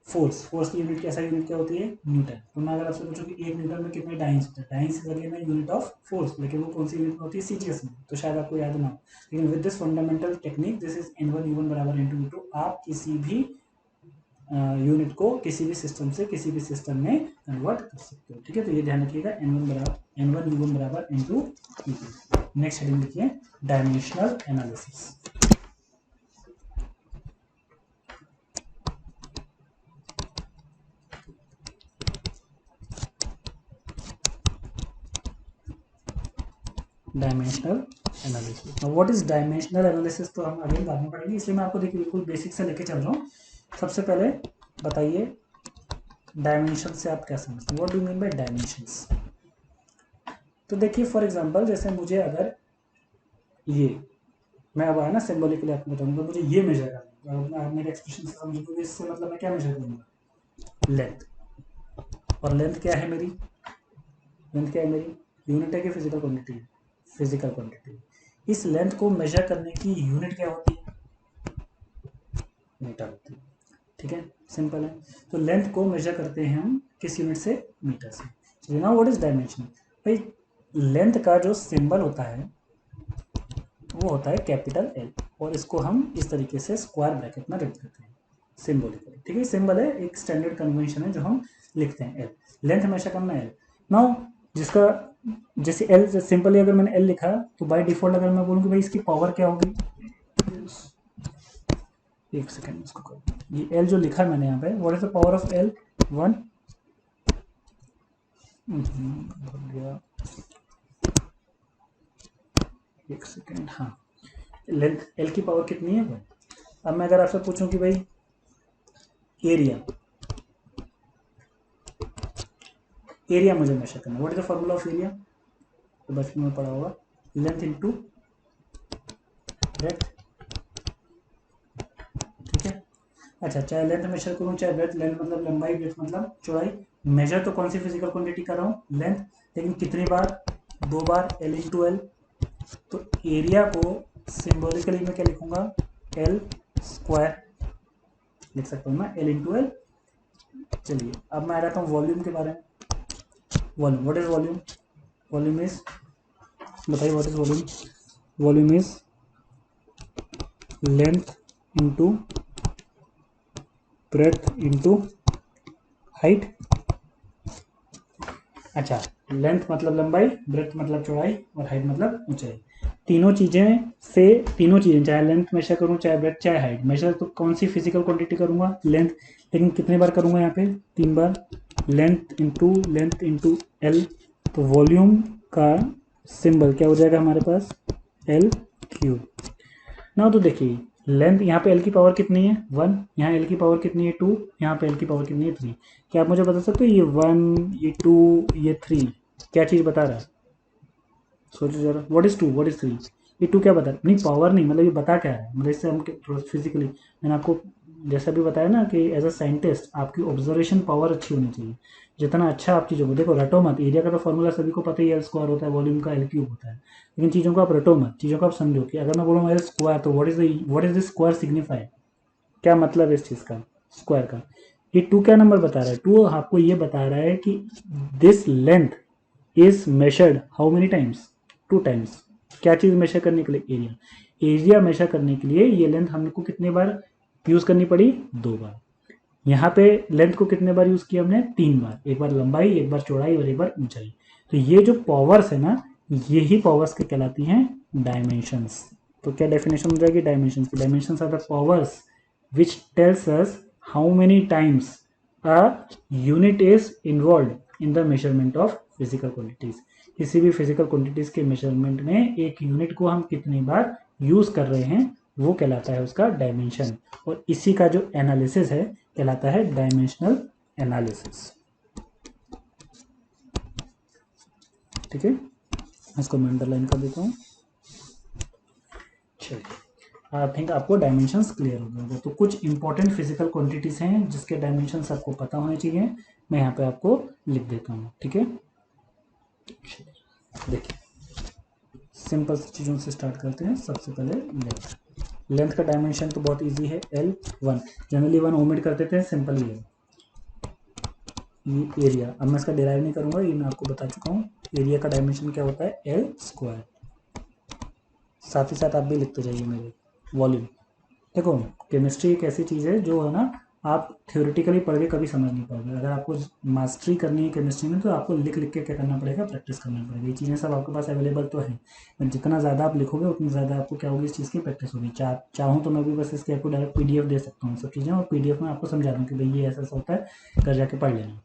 फोर्स की यूनिट कैसा यूनिट क्या होती है, न्यूटन, तो मैं अगर आपसे पूछूं कि 1 न्यूटन में कितने डाइंस होते हैं, dice is again unit of force, लेकिन वो कौन सी यूनिट में होती है, CGS में, तो शायद आपको याद ना हो। लेकिन with this fundamental technique, this is N1 U1 बराबर N2 U2, आप किसी भी यूनिट को किसी भी सिस्टम से किसी भी सिस्टम में कन्वर्ट कर सकते हो। ठीक है, तो ये ध्यान रखिएगा, N1 U1 बराबर N2 U2। नेक्स्ट हेडिंग लिखिए, dimensional analysis. Dimensional analysis. What is dimensional analysis तो हम आगे बाद में पढ़ेंगे, इसलिए मैं आपको देखिए बिल्कुल बेसिक से लेके चल रहा हूँ। सबसे पहले बताइए डायमेंशन से आप क्या समझते हैं, what do mean by dimensions. तो देखिए फॉर एग्जांपल जैसे मुझे अगर ये मैं अब आया ना सिंबॉलिकली आपको बताऊंगा, मुझे ये मेजर करना है, आप मेरे एक्सप्रेशन से समझोगे इससे मतलब मैं क्या मेजर करूंगा, लेंथ। और लेंथ क्या है मेरी, लेंथ क्या है मेरी, यूनिट है कि फिजिकल क्वांटिटी है, फिजिकल क्वांटिटी। इस लेंथ को मेजर करने की यूनिट क्या होती है, मीटर होती है। ठीक है, सिंपल है। तो लेंथ को मेजर करते हैं हम किस यूनिट से, मीटर से। So now what is dimension, भाई लेंथ का जो सिंबल होता है वो होता है कैपिटल एल, और इसको हम इस तरीके से स्क्वायर ब्रैकेट में लिख देते हैं सिंबॉलिकली। ठीक है, सिंबल है, एक स्टैंडर्ड कन्वेंशन है जो हम लिखते हैं एल, लेंथ हमेशा करना है एल। नाउ जिसका जैसे एल सिंपली अगर मैंने एल लिखा तो बाय डिफॉल्ट अगर मैं बोलूँ कि भाई इसकी पावर क्या होगी, एक सेकेंड इसको कर, ये एल जो लिखा मैंने यहाँ पे, what is the power of L, 1। गया एक सेकेंड, हाँ लेंथ एल की पावर कितनी है 1। अब मैं अगर आपसे पूछूं कि भाई एरिया, एरिया मुझे मेजर करना, what is the formula of area, तो बचपन में पढ़ा होगा, लेंथ इनटू ब्रेथ। ठीक है, अच्छा चाहे लेंथ मेजर करूं चाहे ब्रेथ, लेंथ मतलब लंबाई, ब्रेथ मतलब चौड़ाई, मेजर तो कौन सी फिजिकल क्वांटिटी कर रहा हूँ, लेंथ, लेकिन कितनी बार, 2 बार, एल इंटू एल। तो एरिया को सिंबॉलिकली मैं क्या लिखूंगा, एल स्क्वायर लिख सकता हूँ ना, एल इंटू एल। चलिए अब मैं आ जाता हूँ वॉल्यूम के बारे में। Volume, what is volume, volume is, बताइए what is volume, volume is length into breadth into height. अच्छा, लेंथ मतलब लंबाई, ब्रेथ मतलब चौड़ाई, और हाइट मतलब ऊंचाई। तीनों चीजें चाहे लेंथ मेजर करूं चाहे ब्रेथ चाहे हाइट मेजर, तो कौन सी फिजिकल क्वांटिटी करूंगा, लेंथ। लेकिन कितने बार करूंगा यहाँ पे, 3 बार, लेंथ इंटू एल। तो वॉल्यूम का सिंबल क्या हो जाएगा हमारे पास, एल क्यूब। ना तो देखिए लेंथ, यहाँ पे एल की पावर कितनी है 1, यहाँ एल की पावर कितनी है 2, यहाँ पे एल की पावर कितनी है 3। क्या आप मुझे बता सकते हो ये 1 ये 2 ये 3 क्या चीज़ बता रहा है, सोचो जरा, व्हाट इज 2 व्हाट इज 3, ये 2 क्या बता रहा है, नहीं पावर नहीं, मतलब ये बता क्या रहा है, मतलब इससे हम थोड़ा फिजिकली, मैंने आपको जैसा भी बताया ना कि एज अ साइंटिस्ट आपकी ऑब्जर्वेशन पावर अच्छी होनी चाहिए। जितना अच्छा आप चीज़ों को देखो, रटो मत, एरिया का तो फॉर्मूला सभी को पता ही, एल स्क्वायर होता है, वॉल्यूम का एल क्यूब होता है, लेकिन चीज़ों को आप रटो मत, चीज़ों को आप समझो कि अगर मैं बोलूँ एल स्क्वायर तो what is the square signify, क्या मतलब है इस चीज़ का, स्क्वायर का। ये 2 क्या नंबर बता रहा है, 2 आपको ये बता रहा है कि this length is measured how many times, 2 times. क्या चीज़ मेजर करने के लिए, एरिया। एरिया मेजर करने के लिए ये लेंथ हमको कितने बार यूज़ करनी पड़ी, 2 बार। यहाँ पे लेंथ को कितने बार यूज़ किया हमने, 3 बार, एक बार लंबाई, एक बार चौड़ाई और एक बार ऊंचाई। तो ये जो पावर्स है ना, यही पावर्स के कहलाती हैं डायमेंशंस। तो क्या डेफिनेशन हो जाएगी डायमेंशंस की, dimensions are the powers which tells us how many times a unit is involved in the measurement of physical quantities। किसी भी फिजिकल क्वांटिटीज के मेजरमेंट में एक यूनिट को हम कितनी बार यूज कर रहे हैं वो कहलाता है उसका डायमेंशन, और इसी का जो एनालिसिस है कहलाता है डायमेंशनल एनालिसिस। ठीक है, इसको मैं अंडरलाइन कर देता हूँ। चलिए आई थिंक आपको डायमेंशंस क्लियर हो गए होंगे। तो कुछ इंपॉर्टेंट फिजिकल क्वांटिटीज हैं जिसके डायमेंशंस आपको पता होने चाहिए, मैं यहाँ पे आपको लिख देता हूँ। ठीक है, देखिए सिंपल चीज़ों से स्टार्ट करते हैं। सबसे पहले लेंथ, लेंथ का डायमेंशन तो बहुत इजी है, L1, जनरली 1 ओमिट कर देते हैं, सिंपल ही है। ये एरिया, अब मैं इसका डिराइव नहीं करूँगा, ये मैं आपको बता चुका हूँ। एरिया का डायमेंशन क्या होता है, एल स्क्वायर। साथ ही साथ आप भी लिखते जाइए मेरे। वॉल्यूम, देखो केमिस्ट्री एक ऐसी चीज़ है जो है ना, आप थ्योरेटिकली पढ़ के कभी समझ नहीं पाओगे। अगर आपको मास्टरी करनी है केमिस्ट्री में तो आपको लिख लिख के क्या करना पड़ेगा, प्रैक्टिस करना पड़ेगा। ये चीज़ें सब आपके पास अवेलेबल तो है, जितना ज़्यादा आप लिखोगे उतनी ज़्यादा आपको क्या होगी, इस चीज़ की प्रैक्टिस होगी। चाहूँ तो मैं भी बस इसके आपको डायरेक्ट PDF दे सकता हूँ सब चीज़ें, और PDF में आपको समझा दूँ कि भाई ये ऐसा ऐसा होता है, कर जाके पढ़ लेना।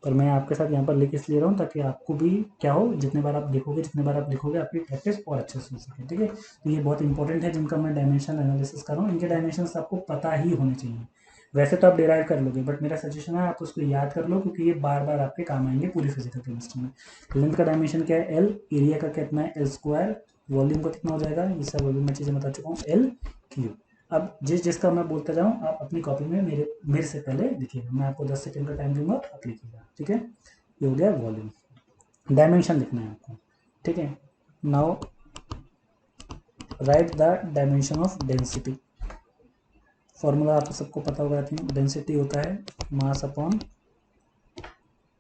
पर मैं आपके साथ यहाँ पर लिख इसलिए रहा हूँ ताकि आपको भी क्या हो, जितने बार आप लिखोगे आपकी प्रैक्टिस और अच्छे से हो सके, ठीक है। तो ये बहुत इंपॉर्टेंट है जिनका मैं डायमेंशनल एनालिसिस कर रहा हूँ, इनके डायमेंशंस आपको पता ही होने चाहिए। वैसे तो आप डिराइव कर लोगे, बट मेरा सजेशन है आप उसको याद कर लो, क्योंकि ये बार बार आपके काम आएंगे पूरी फिजिकल केमिस्ट्री में। लेंथ का डायमेंशन क्या है, एल, एरिया का कितना है, एल स्क्वायर, वॉल्यूम का कितना हो जाएगा, ये सब अभी मैं चीज़ें बता चुका हूँ, एल क्यू। अब जिसका मैं बोलता जाऊँ आप अपनी कॉपी में मेरे से पहले लिखिएगा, मैं आपको 10 सेकंड का टाइम दूंगा, आप लिखिएगा, ठीक है। ये हो गया वॉल्यूम। डायमेंशन लिखना है आपको, ठीक है। Now right the dimension of density. Formula आप सबको पता होगा, डेंसिटी होता है मास अपॉन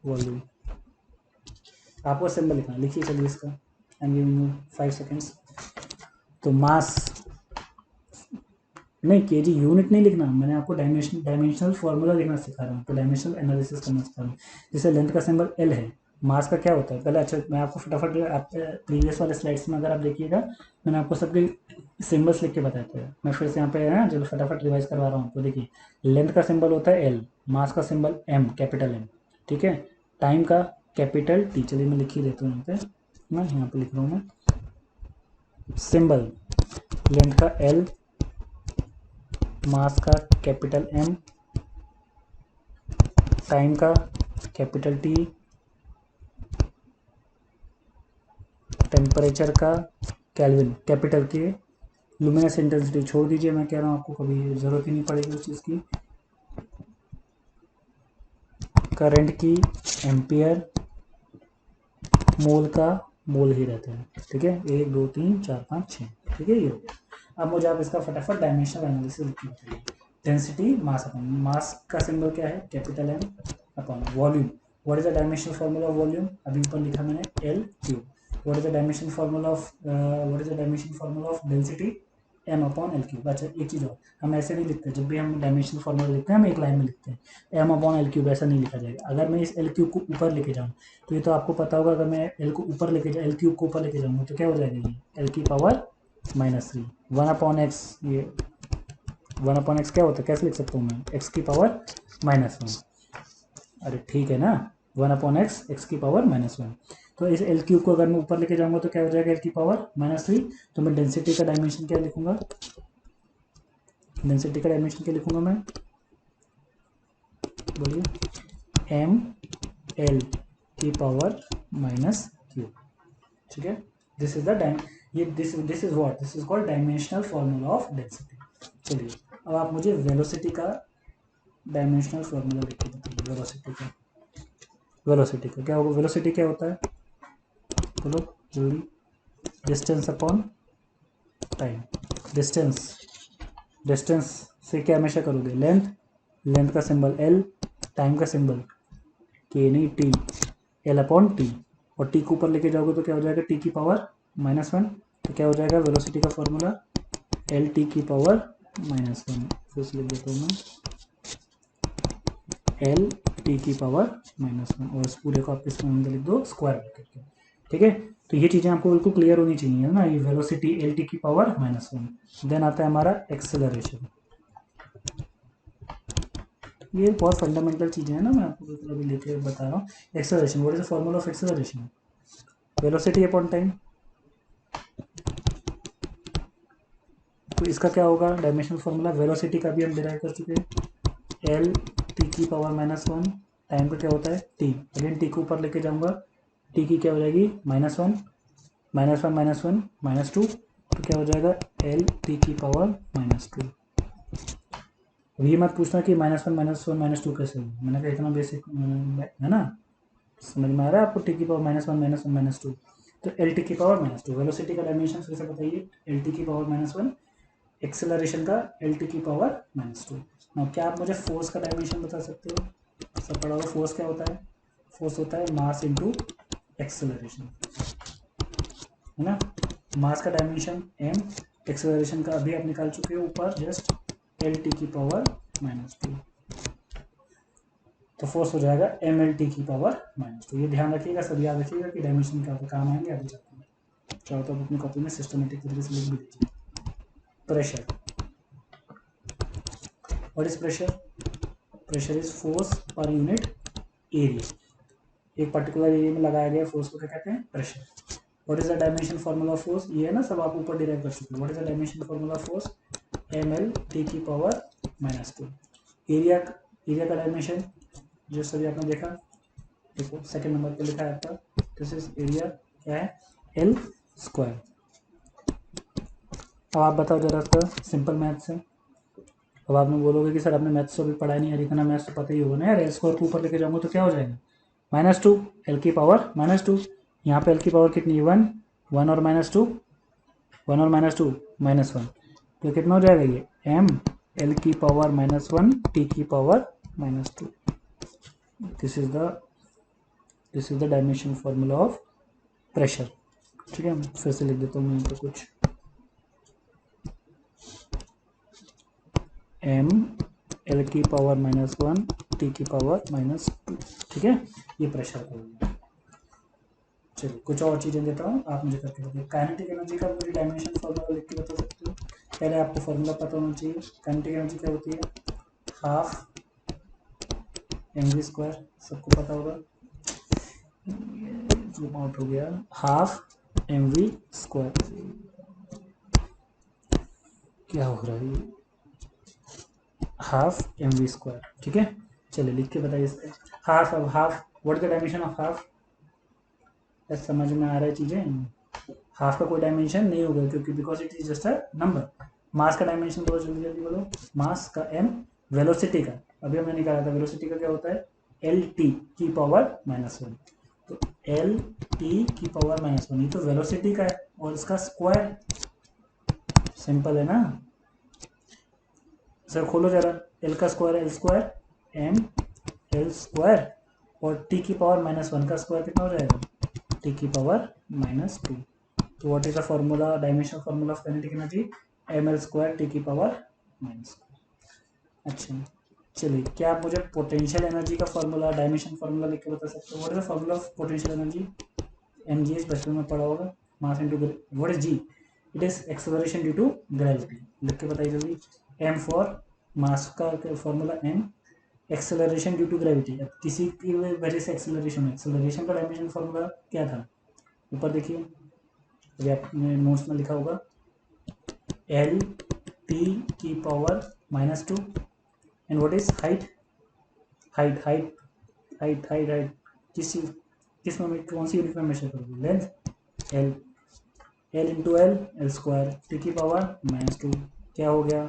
वॉल्यूम। आपको सिंबल लिखना, लिखिए चलिए इसका, I am giving you 5 seconds. तो मास नहीं, केजी यूनिट नहीं लिखना, मैंने आपको डायमेंशनल फॉर्मूला लिखना सिखा रहा हूँ, तो डायमेंशनल एनालिसिस करना सिखा रहा हूँ। जैसे लेंथ का सिंबल एल है, मास का क्या होता है पहले, अच्छा मैं आपको फटाफट, आप प्रीवियस वाले स्लाइड्स में अगर आप देखिएगा, मैंने आपको सबके सिंबल्स लिख के बताए थे। मैं फिर से यहाँ पे है जब फटाफट रिवाइज करवा रहा हूँ, तो देखिए लेंथ का सिंबल होता है एल, मास का सिंबल एम, कैपिटल एम, ठीक है। टाइम का कैपिटल टी, चलिए मैं लिख ही देता हूँ यहाँ पे, मैं यहाँ पे लिख रहा हूँ मैं सिंबल लेंथ का एल, मास का कैपिटल एम, टाइम का कैपिटल टी, टेम्परेचर का केल्विन कैपिटल के, लुमिनस इंटेंसिटी छोड़ दीजिए, मैं कह रहा हूँ आपको कभी ज़रूरत ही नहीं पड़ेगी उस चीज़ की, करंट की एम्पियर, मोल का मोल ही रहता है, ठीक है। 1 2 3 4 5 6, ठीक है, ये हो गया। अब मुझे आप इसका फटाफट डायमेंशनल एनालिसिस लिखना चाहिए। डेंसिटी मास अपॉन, मास का सिंबल क्या है, capital M, upon volume, what is the dimensional formula of volume, अभी ऊपर लिखा मैंने L cube. What is the dimension formula of density, M upon L cube. अच्छा एक चीज़ और, हम ऐसे नहीं लिखते, जब भी हम डायमेंशन फार्मूला लिखते हैं हम एक लाइन में लिखते हैं, एम अपॉन एल क्यूब ऐसा नहीं लिखा जाएगा। अगर मैं इस एल क्यूब को ऊपर लेके जाऊँ, तो ये तो आपको पता होगा, अगर मैं एल को ऊपर लेके जाऊँ, एल क्यूब को ऊपर लेके जाऊँगा तो क्या हो जाएगा, ये एल की पावर -3, 1/x, ये 1/x क्या होता है, कैसे लिख सकता हूँ मैं, एक्स की पावर -1। अरे ठीक है ना, 1/x, एक्स की पावर -1। तो इस एल क्यूब को अगर मैं ऊपर लेके जाऊंगा तो क्या हो जाएगा, एल की पावर -3। तो मैं डेंसिटी का डायमेंशन क्या लिखूंगा, डेंसिटी का डायमेंशन क्या लिखूंगा मैं, बोलिए, एम एल की पावर -क्यू, ठीक है। दिस इज द ये this is what, this is called dimensional formula of density. चलिए अब आप मुझे वेलोसिटी का डायमेंशनल फॉर्मूला लिख के बताइए। वेलोसिटी का क्या होगा, वेलोसिटी क्या होता है, बोलो जल्दी, distance upon time. Distance, distance से क्या हमेशा करोगे, लेंथ, लेंथ का सिंबल एल, टाइम का सिंबल के नहीं टी, एल अपॉन टी, और टी को ऊपर लेके जाओगे तो क्या हो जाएगा, टी की पावर -1। तो क्या हो जाएगा, वेलोसिटी का फॉर्मूला एल टी की पावर -1, फिर से लिख देता हूँ मैं, एल टी की पावर -1, और इस पूरे को आप इसमें अंदर लिख दो स्क्वायर ब्रैकेट के, ठीक है। तो ये चीज़ें आपको बिल्कुल क्लियर होनी चाहिए, है ना, ये वेलोसिटी एल टी की पावर -1। देन आता है हमारा एक्सेलरेशन, ये बहुत फंडामेंटल चीज़ें हैं ना, मैं आपको बिल्कुल अभी लेके बता रहा हूँ। Acceleration, what is the formula of acceleration, velocity upon time. तो इसका क्या होगा, डायमेंशनल फॉर्मूला, वेलोसिटी का भी हम डिराइव कर चुके हैं, एल टी की पावर -1, टाइम का क्या होता है टी, अगेन टी को ऊपर लेके जाऊंगा, टी की क्या हो जाएगी -1, -2, तो क्या हो जाएगा एल टी की पावर -2। अब ये मत पूछना कि -1, -2 कैसे, मैंने कहा इतना बेसिक है ना, समझ में आ रहा है आपको, टी की पावर -1, -2, तो एल टी की पावर -2। वेलोसिटी का डायमेंशन फिर से बताइए, एल टी की पावर -1, एक्सेलरेशन का एल टी की पावर -2। now क्या आप मुझे फोर्स का डायमेंशन बता सकते हो, सब पढ़ा होगा, फोर्स क्या होता है, फोर्स होता है मास इंटू एक्सेलरेशन, है ना। मास का डायमेंशन m, एक्सेलरेशन का अभी आप निकाल चुके हो ऊपर, जस्ट एल टी की पावर -2, तो फोर्स हो जाएगा एम एल टी की पावर -2। ये ध्यान रखिएगा, सब याद रखिएगा कि डायमेंशन क्या काम आएंगे आगे जाते हैं। चाहो तो आप अपनी कॉपी में सिस्टमेटिक तरीके से लिख भी दीजिए। Pressure, what is pressure, pressure is force per unit area. एक पर्टिकुलर एरिया में लगाया गया फोर्स को क्या कहते हैं? Pressure. What is the dimension formula of force? ये है ना, सब आप ऊपर डिराइव कर चुके हैं। What is the dimension formula of force? ml T⁻⁻²। Area का डायमेंशन जो सभी आपने देखा, देखो सेकंड नंबर पे लिखा है आपका, दिस इज एरिया क्या है? L square. अब आप बताओ जरा इसका सिंपल मैथ से। अब आप में बोलोगे कि सर आपने मैथ्स तो अभी पढ़ा नहीं यार, इतना मैथ्स तो पता ही होगा ना यार। एल स्क्वायर को ऊपर लेके जाऊंगा तो क्या हो जाएगा? -2 एल की पावर -2। यहाँ पे एल की पावर कितनी है? 1, 1 और -2, 1 और -2 -1, तो कितना हो जाएगा ये? m एल की पावर -1 टी की power -2। This is the dimension formula of pressure. ठीक है, फिर से लिख देता हूँ मैं यहाँ पे कुछ, m एल की पावर -1 टी की पावर -2। ठीक है, ये प्रेशर का होगा। चलिए कुछ और चीज़ें देता हूँ, आप मुझे करके बताइए। काइनेटिक एनर्जी का पूरी डायमेंशन फॉर्मूला लिख के बता सकते हो? पहले आपको फॉर्मूला पता होना चाहिए। काइनेटिक एनर्जी क्या होती है? हाफ mv², सबको पता होगा। जूम आउट हो गया। Half mv²। क्या हो रहा है? Half mv²। ठीक है, चलिए लिख के बताइए इसका। हाफ, अब half, what is the dimension of half? समझ में आ रहा है चीजें? हाफ का कोई डायमेंशन नहीं होगा, क्योंकि because it is just a number. Mass का डायमेंशन बोलो, जल्दी जल्दी बोलो। मास का m, वेलोसिटी का अभी हमने निकाला था, वेलोसिटी का क्या होता है? एल टी की पावर -1। तो एल टी की पावर -1 ये तो वेलोसिटी का है, और इसका स्क्वायर। सिंपल है ना सर? खोलो जरा, एल का square L square, M L square, और टी की पावर -1 का स्क्वायर कितना हो जाएगा? टी की पावर -2। तो what is the formula, dimension formula of kinetic energy? ml² T की पावर -2। अच्छा, चलिए क्या आप मुझे पोटेंशियल एनर्जी का फॉर्मूला, डायमेंशन फॉर्मूला लिख के बता सकते हो? What is the formula of potential energy? mg बचपन में पढ़ा होगा, mass into, what is g? It is acceleration due to gravity. लिख के बताइए जल्दी। m फॉर मास का formula m, acceleration due to gravity. अब किसी की वजह से एक्सेलरेशन का डायमेंशन फॉर्मूला क्या था? ऊपर देखिए, अभी आपने नोट्स में लिखा होगा, एल टी की power -2। And what is height? Height किस में, कौन सी यूनिट में मेजर करोगे? Length, L, L square T की पावर -2। क्या हो गया?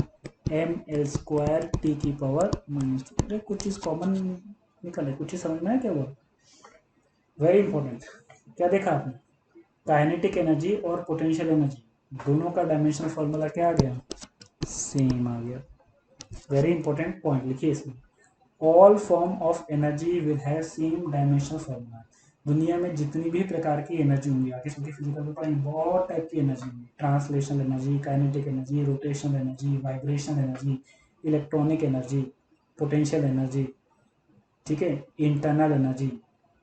ml² टी की पावर -2। अरे कुछ चीज़ कॉमन निकले, कुछ चीज़ समझ में आया क्या हुआ? Very important. क्या देखा आपने? काइनेटिक एनर्जी और पोटेंशियल एनर्जी दोनों का डायमेंशनल फॉर्मूला क्या आ गया? सेम आ गया। वेरी इंपॉर्टेंट पॉइंट लिखिए इसमें। All form of energy will have same dimensional formula. दुनिया में जितनी भी प्रकार की एनर्जी होंगी, आगे चल के फिजिकल में पढ़ेंगे, बहुत टाइप की एनर्जी होंगी। Translational energy, kinetic energy, rotational energy, vibrational energy, electronic energy, potential energy, ठीक है, internal energy,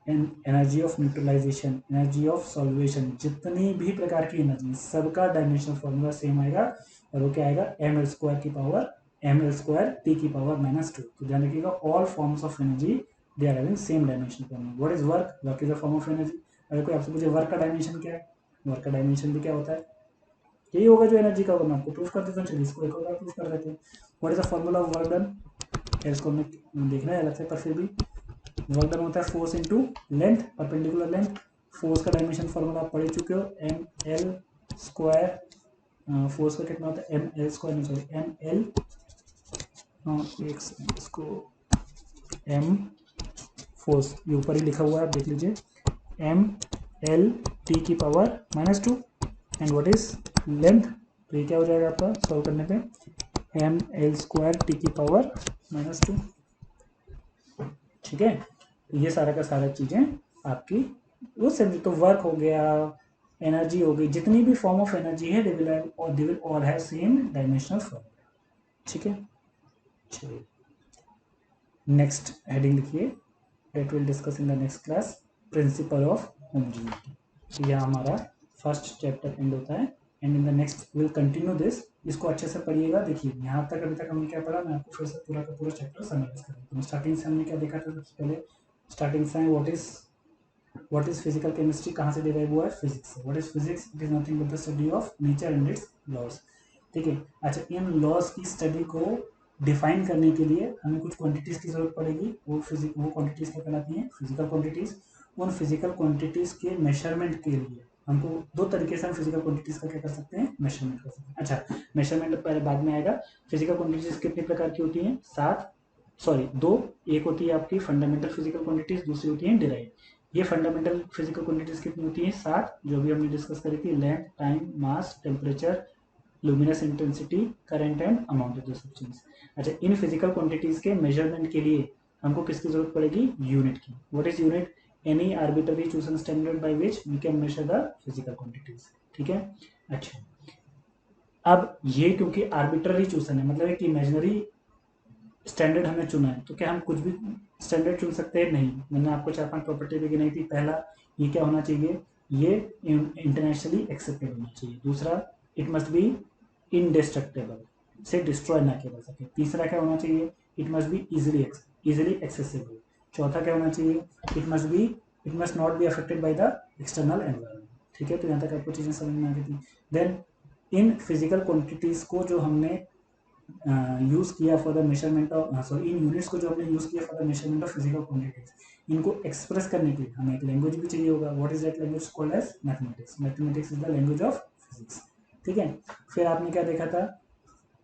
energy of neutralisation, energy of solvation, जितनी भी प्रकार की एनर्जी, सबका डायमेंशनल फॉर्मूला सेम आएगा, और वो क्या आएगा? ml² की पावर ml² टी की पावर -2। तो ध्यान रखिएगा, all forms of energy they are having same dimension formula. What is work? Work is a form of energy. अगर कोई आपसे पूछे वर्क का डायमेंशन क्या है, वर्क का डायमेंशन भी क्या होता है? यही होगा जो एनर्जी का होगा। मैं आपको प्रूफ कर देता हूँ, चलिए इसको एक और बार प्रूफ कर देते हैं। What is the formula of work done? इसको हमें देखना है अलग से, पर फिर भी वर्क डन होता है force into length, perpendicular length. Force का डायमेंशन फॉर्मूला आप पढ़ चुके हो, ml²। फोर्स का कितना होता है? ml² नहीं, सॉरी ml, एक सेकंड, इसको m फोर्स ये ऊपर ही लिखा हुआ है, आप देख लीजिए, ml टी की power -2। And what is length? तो ये क्या हो जाएगा आपका सॉल्व करने पे? ml² टी की पावर -2। ठीक है, तो ये सारा का सारा चीजें आपकी वो समझ। तो वर्क हो गया, एनर्जी हो गई, जितनी भी फॉर्म ऑफ एनर्जी है, they will all have same dimensional formula. ठीक है, चलिए नेक्स्ट हेडिंग लिखिए, that will discuss in the next class, principal of homogeneity. यह हमारा फर्स्ट चैप्टर एंड होता है, and in the next will continue this. इसको अच्छे से पढ़िएगा। देखिए यहाँ तक अभी तक हमने क्या पढ़ा, मैं आपको फिर से पूरा चैप्टर समराइज कर देता हूँ। स्टार्टिंग से हमने क्या देखा था? सबसे पहले स्टार्टिंग से what is what is physical chemistry कहाँ से डिराइव हुआ है, फिजिक्स से। What is physics, it is nothing but the study of nature and its laws. ठीक है, अच्छा इन लॉज की स्टडी को डिफाइन करने के लिए हमें कुछ क्वांटिटीज की जरूरत पड़ेगी। वो क्वांटिटीज क्या कहलाती हैं, फिजिकल क्वांटिटीज। उन फिजिकल क्वांटिटीज के मेजरमेंट के लिए हमको दो तरीके से हम फिजिकल क्वांटिटीज का क्या कर सकते हैं, मेजरमेंट कर सकते हैं। अच्छा मेजरमेंट पहले बाद में आएगा। फिजिकल क्वांटिटीज कितने प्रकार की होती हैं, दो। एक होती है आपकी फंडामेंटल फिजिकल क्वांटिटीज, दूसरी होती है डिराइव। ये फंडामेंटल फिजिकल क्वांटिटीज कितनी होती हैं, 7, जो भी हमने डिस्कस करी थी, length, time, mass, temperature, luminous intensity, current and amount of the substance. अच्छा इन फिजिकल क्वांटिटीज के मेजरमेंट के लिए हमको किसकी जरूरत पड़ेगी, यूनिट की। What is unit, any arbitrary chosen standard by which we can measure the physical quantities. ठीक है, अच्छा अब ये क्योंकि आर्बिट्ररी चूजन है, मतलब एक इमेजिनरी स्टैंडर्ड हमने चुना है, तो क्या हम कुछ भी स्टैंडर्ड चुन सकते हैं, नहीं। मैंने आपको 4-5 प्रॉपर्टी भी गिनाई थी। पहला, ये क्या होना चाहिए, ये इंटरनेशनली एक्सेप्टेड होना चाहिए। दूसरा, इट मस्ट बी इनडिस्ट्रक्टेबल, से डिस्ट्रॉय ना किया जा सके। तीसरा क्या होना चाहिए, it must be easily accessible. चौथा क्या होना चाहिए, it must not be affected by the external environment. ठीक है, तो यहाँ तक आपको चीजें समझ में आ गई थी। देन इन फिजिकल क्वांटिटीज को जो हमने यूज किया फॉर द मेजरमेंट ऑफ इन यूनिट्स को जो हमने यूज किया for the measurement of physical quantities, इनको एक्सप्रेस करने के लिए हमें एक लैंग्वेज भी चाहिए होगा। What is that language, called as mathematics. Mathematics is the language of physics. ठीक है, फिर आपने क्या देखा था,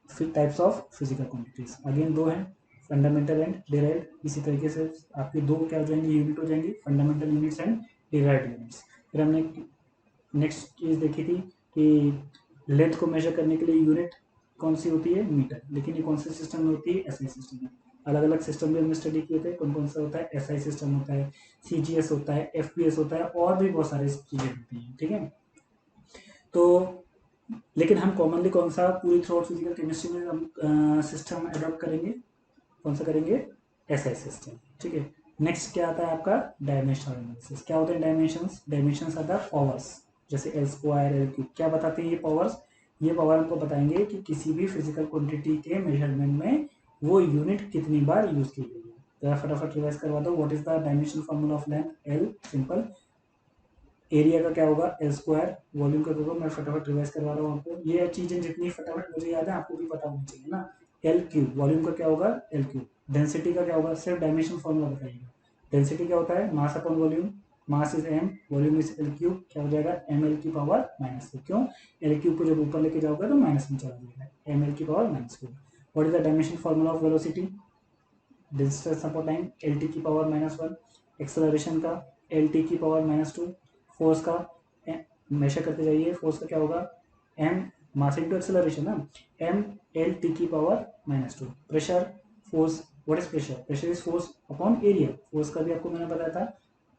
फिर types of physical quantities again दो हैं, फंडामेंटल एंड डिराइव्ड। इसी तरीके से आपकी दो क्या हो जाएंगी, यूनिट हो जाएंगी, fundamental units and derived units. फिर हमने नेक्स्ट चीज देखी थी कि लेंथ को मेजर करने के लिए यूनिट कौन सी होती है, मीटर। लेकिन ये कौन से सिस्टम में होती है, एसआई सिस्टम में। अलग अलग सिस्टम भी हमने स्टडी किए थे, कौन कौन सा होता है, एसआई सिस्टम होता है, सीजीएस होता है, एफपीएस होता है, और भी बहुत सारी चीजें होती हैं। ठीक है, तो लेकिन हम कॉमनली कौन सा पूरी थ्रू आउट फिजिकल केमिस्ट्री में हम सिस्टम अडॉप्ट करेंगे, कौन सा करेंगे, एसआई सिस्टम। ठीक है, नेक्स्ट क्या आता है आपका, डायमेंशनल एनालिसिस। क्या होते हैं dimensions, dimensions are the powers, जैसे एल स्क्वायर, एल क्यूब। क्या बताते हैं ये पावर्स, ये पावर हमको बताएंगे कि किसी भी फिजिकल क्वांटिटी के मेजरमेंट में वो यूनिट कितनी बार यूज की गई है। जरा फटाफट रिवाइज करवा दो। What is the dimension formula of length, L simple. Area का क्या होगा, एल स्क्वायर। वॉल्यूम का होगा, मैं फटाफट रिवाइज करवा रहा हूँ आपको। ये चीजें जितनी फटाफट मुझे याद है आपको भी पता होनी चाहिए ना। एल क्यूब, वॉल्यूम का क्या होगा, एल क्यूब। डेंसिटी का क्या होगा, सिर्फ डायमेंशन फॉर्मूला बताइएगा। डेंसिटी क्या होता है, mass upon volume. Mass is M, volume is L cube. क्या हो जाएगा, एम एल की पावर -2। क्यों, एल क्यूब को जब ऊपर लेके जाओगे तो माइनस में चला जाएगा, एम एल की power -2। What is the dimension formula of velocity, distance upon time, L T की पावर -1। एक्सेलरेशन का, एल टी की पावर -2। फोर्स का मेजर करते जाइए, फोर्स का क्या होगा, एम मास इंटू एक्सेलरेशन ना, एम एल टी की power -2। Pressure, force, what is pressure, pressure is force upon area. Force का भी आपको मैंने बताया था,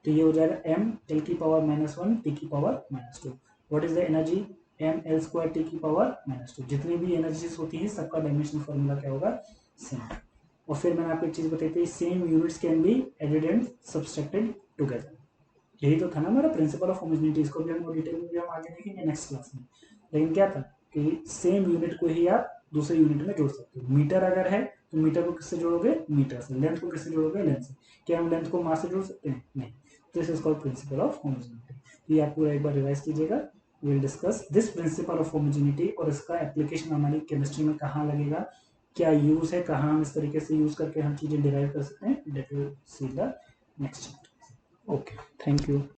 तो ये हो जाएगा एम एल की पावर -1 टी की power -2। What is the energy, M L square T की पावर -2। जितनी भी एनर्जीज होती है सबका डायमेंशन फॉर्मूला क्या होगा, सेम। और फिर मैंने आपको एक चीज बताई थी, same units can be added and subtracted together. यही तो था ना हमारा प्रिंसिपल ऑफ होमोजेनिटी। इसको भी हम डिटेल में भी हम आगे देखेंगे नेक्स्ट क्लास में। लेकिन क्या था कि सेम यूनिट को ही आप दूसरे यूनिट में जोड़ सकते हो। मीटर अगर है तो मीटर को किससे जोड़ोगे, मीटर से। लेंथ को किससे जोड़ोगे, लेंथ से। क्या हम लेंथ को मास से जोड़ सकते हैं, नहीं। तो this is called principal of homogeneity. तो ये आप पूरा एक बार रिवाइज कीजिएगा। Will discuss this principle of homogeneity और इसका एप्लीकेशन हमारी केमिस्ट्री में कहाँ लगेगा, क्या यूज है, कहाँ हम इस तरीके से यूज करके हम चीजें डिराइव कर सकते हैं, that will see the next chapter. Okay, thank you.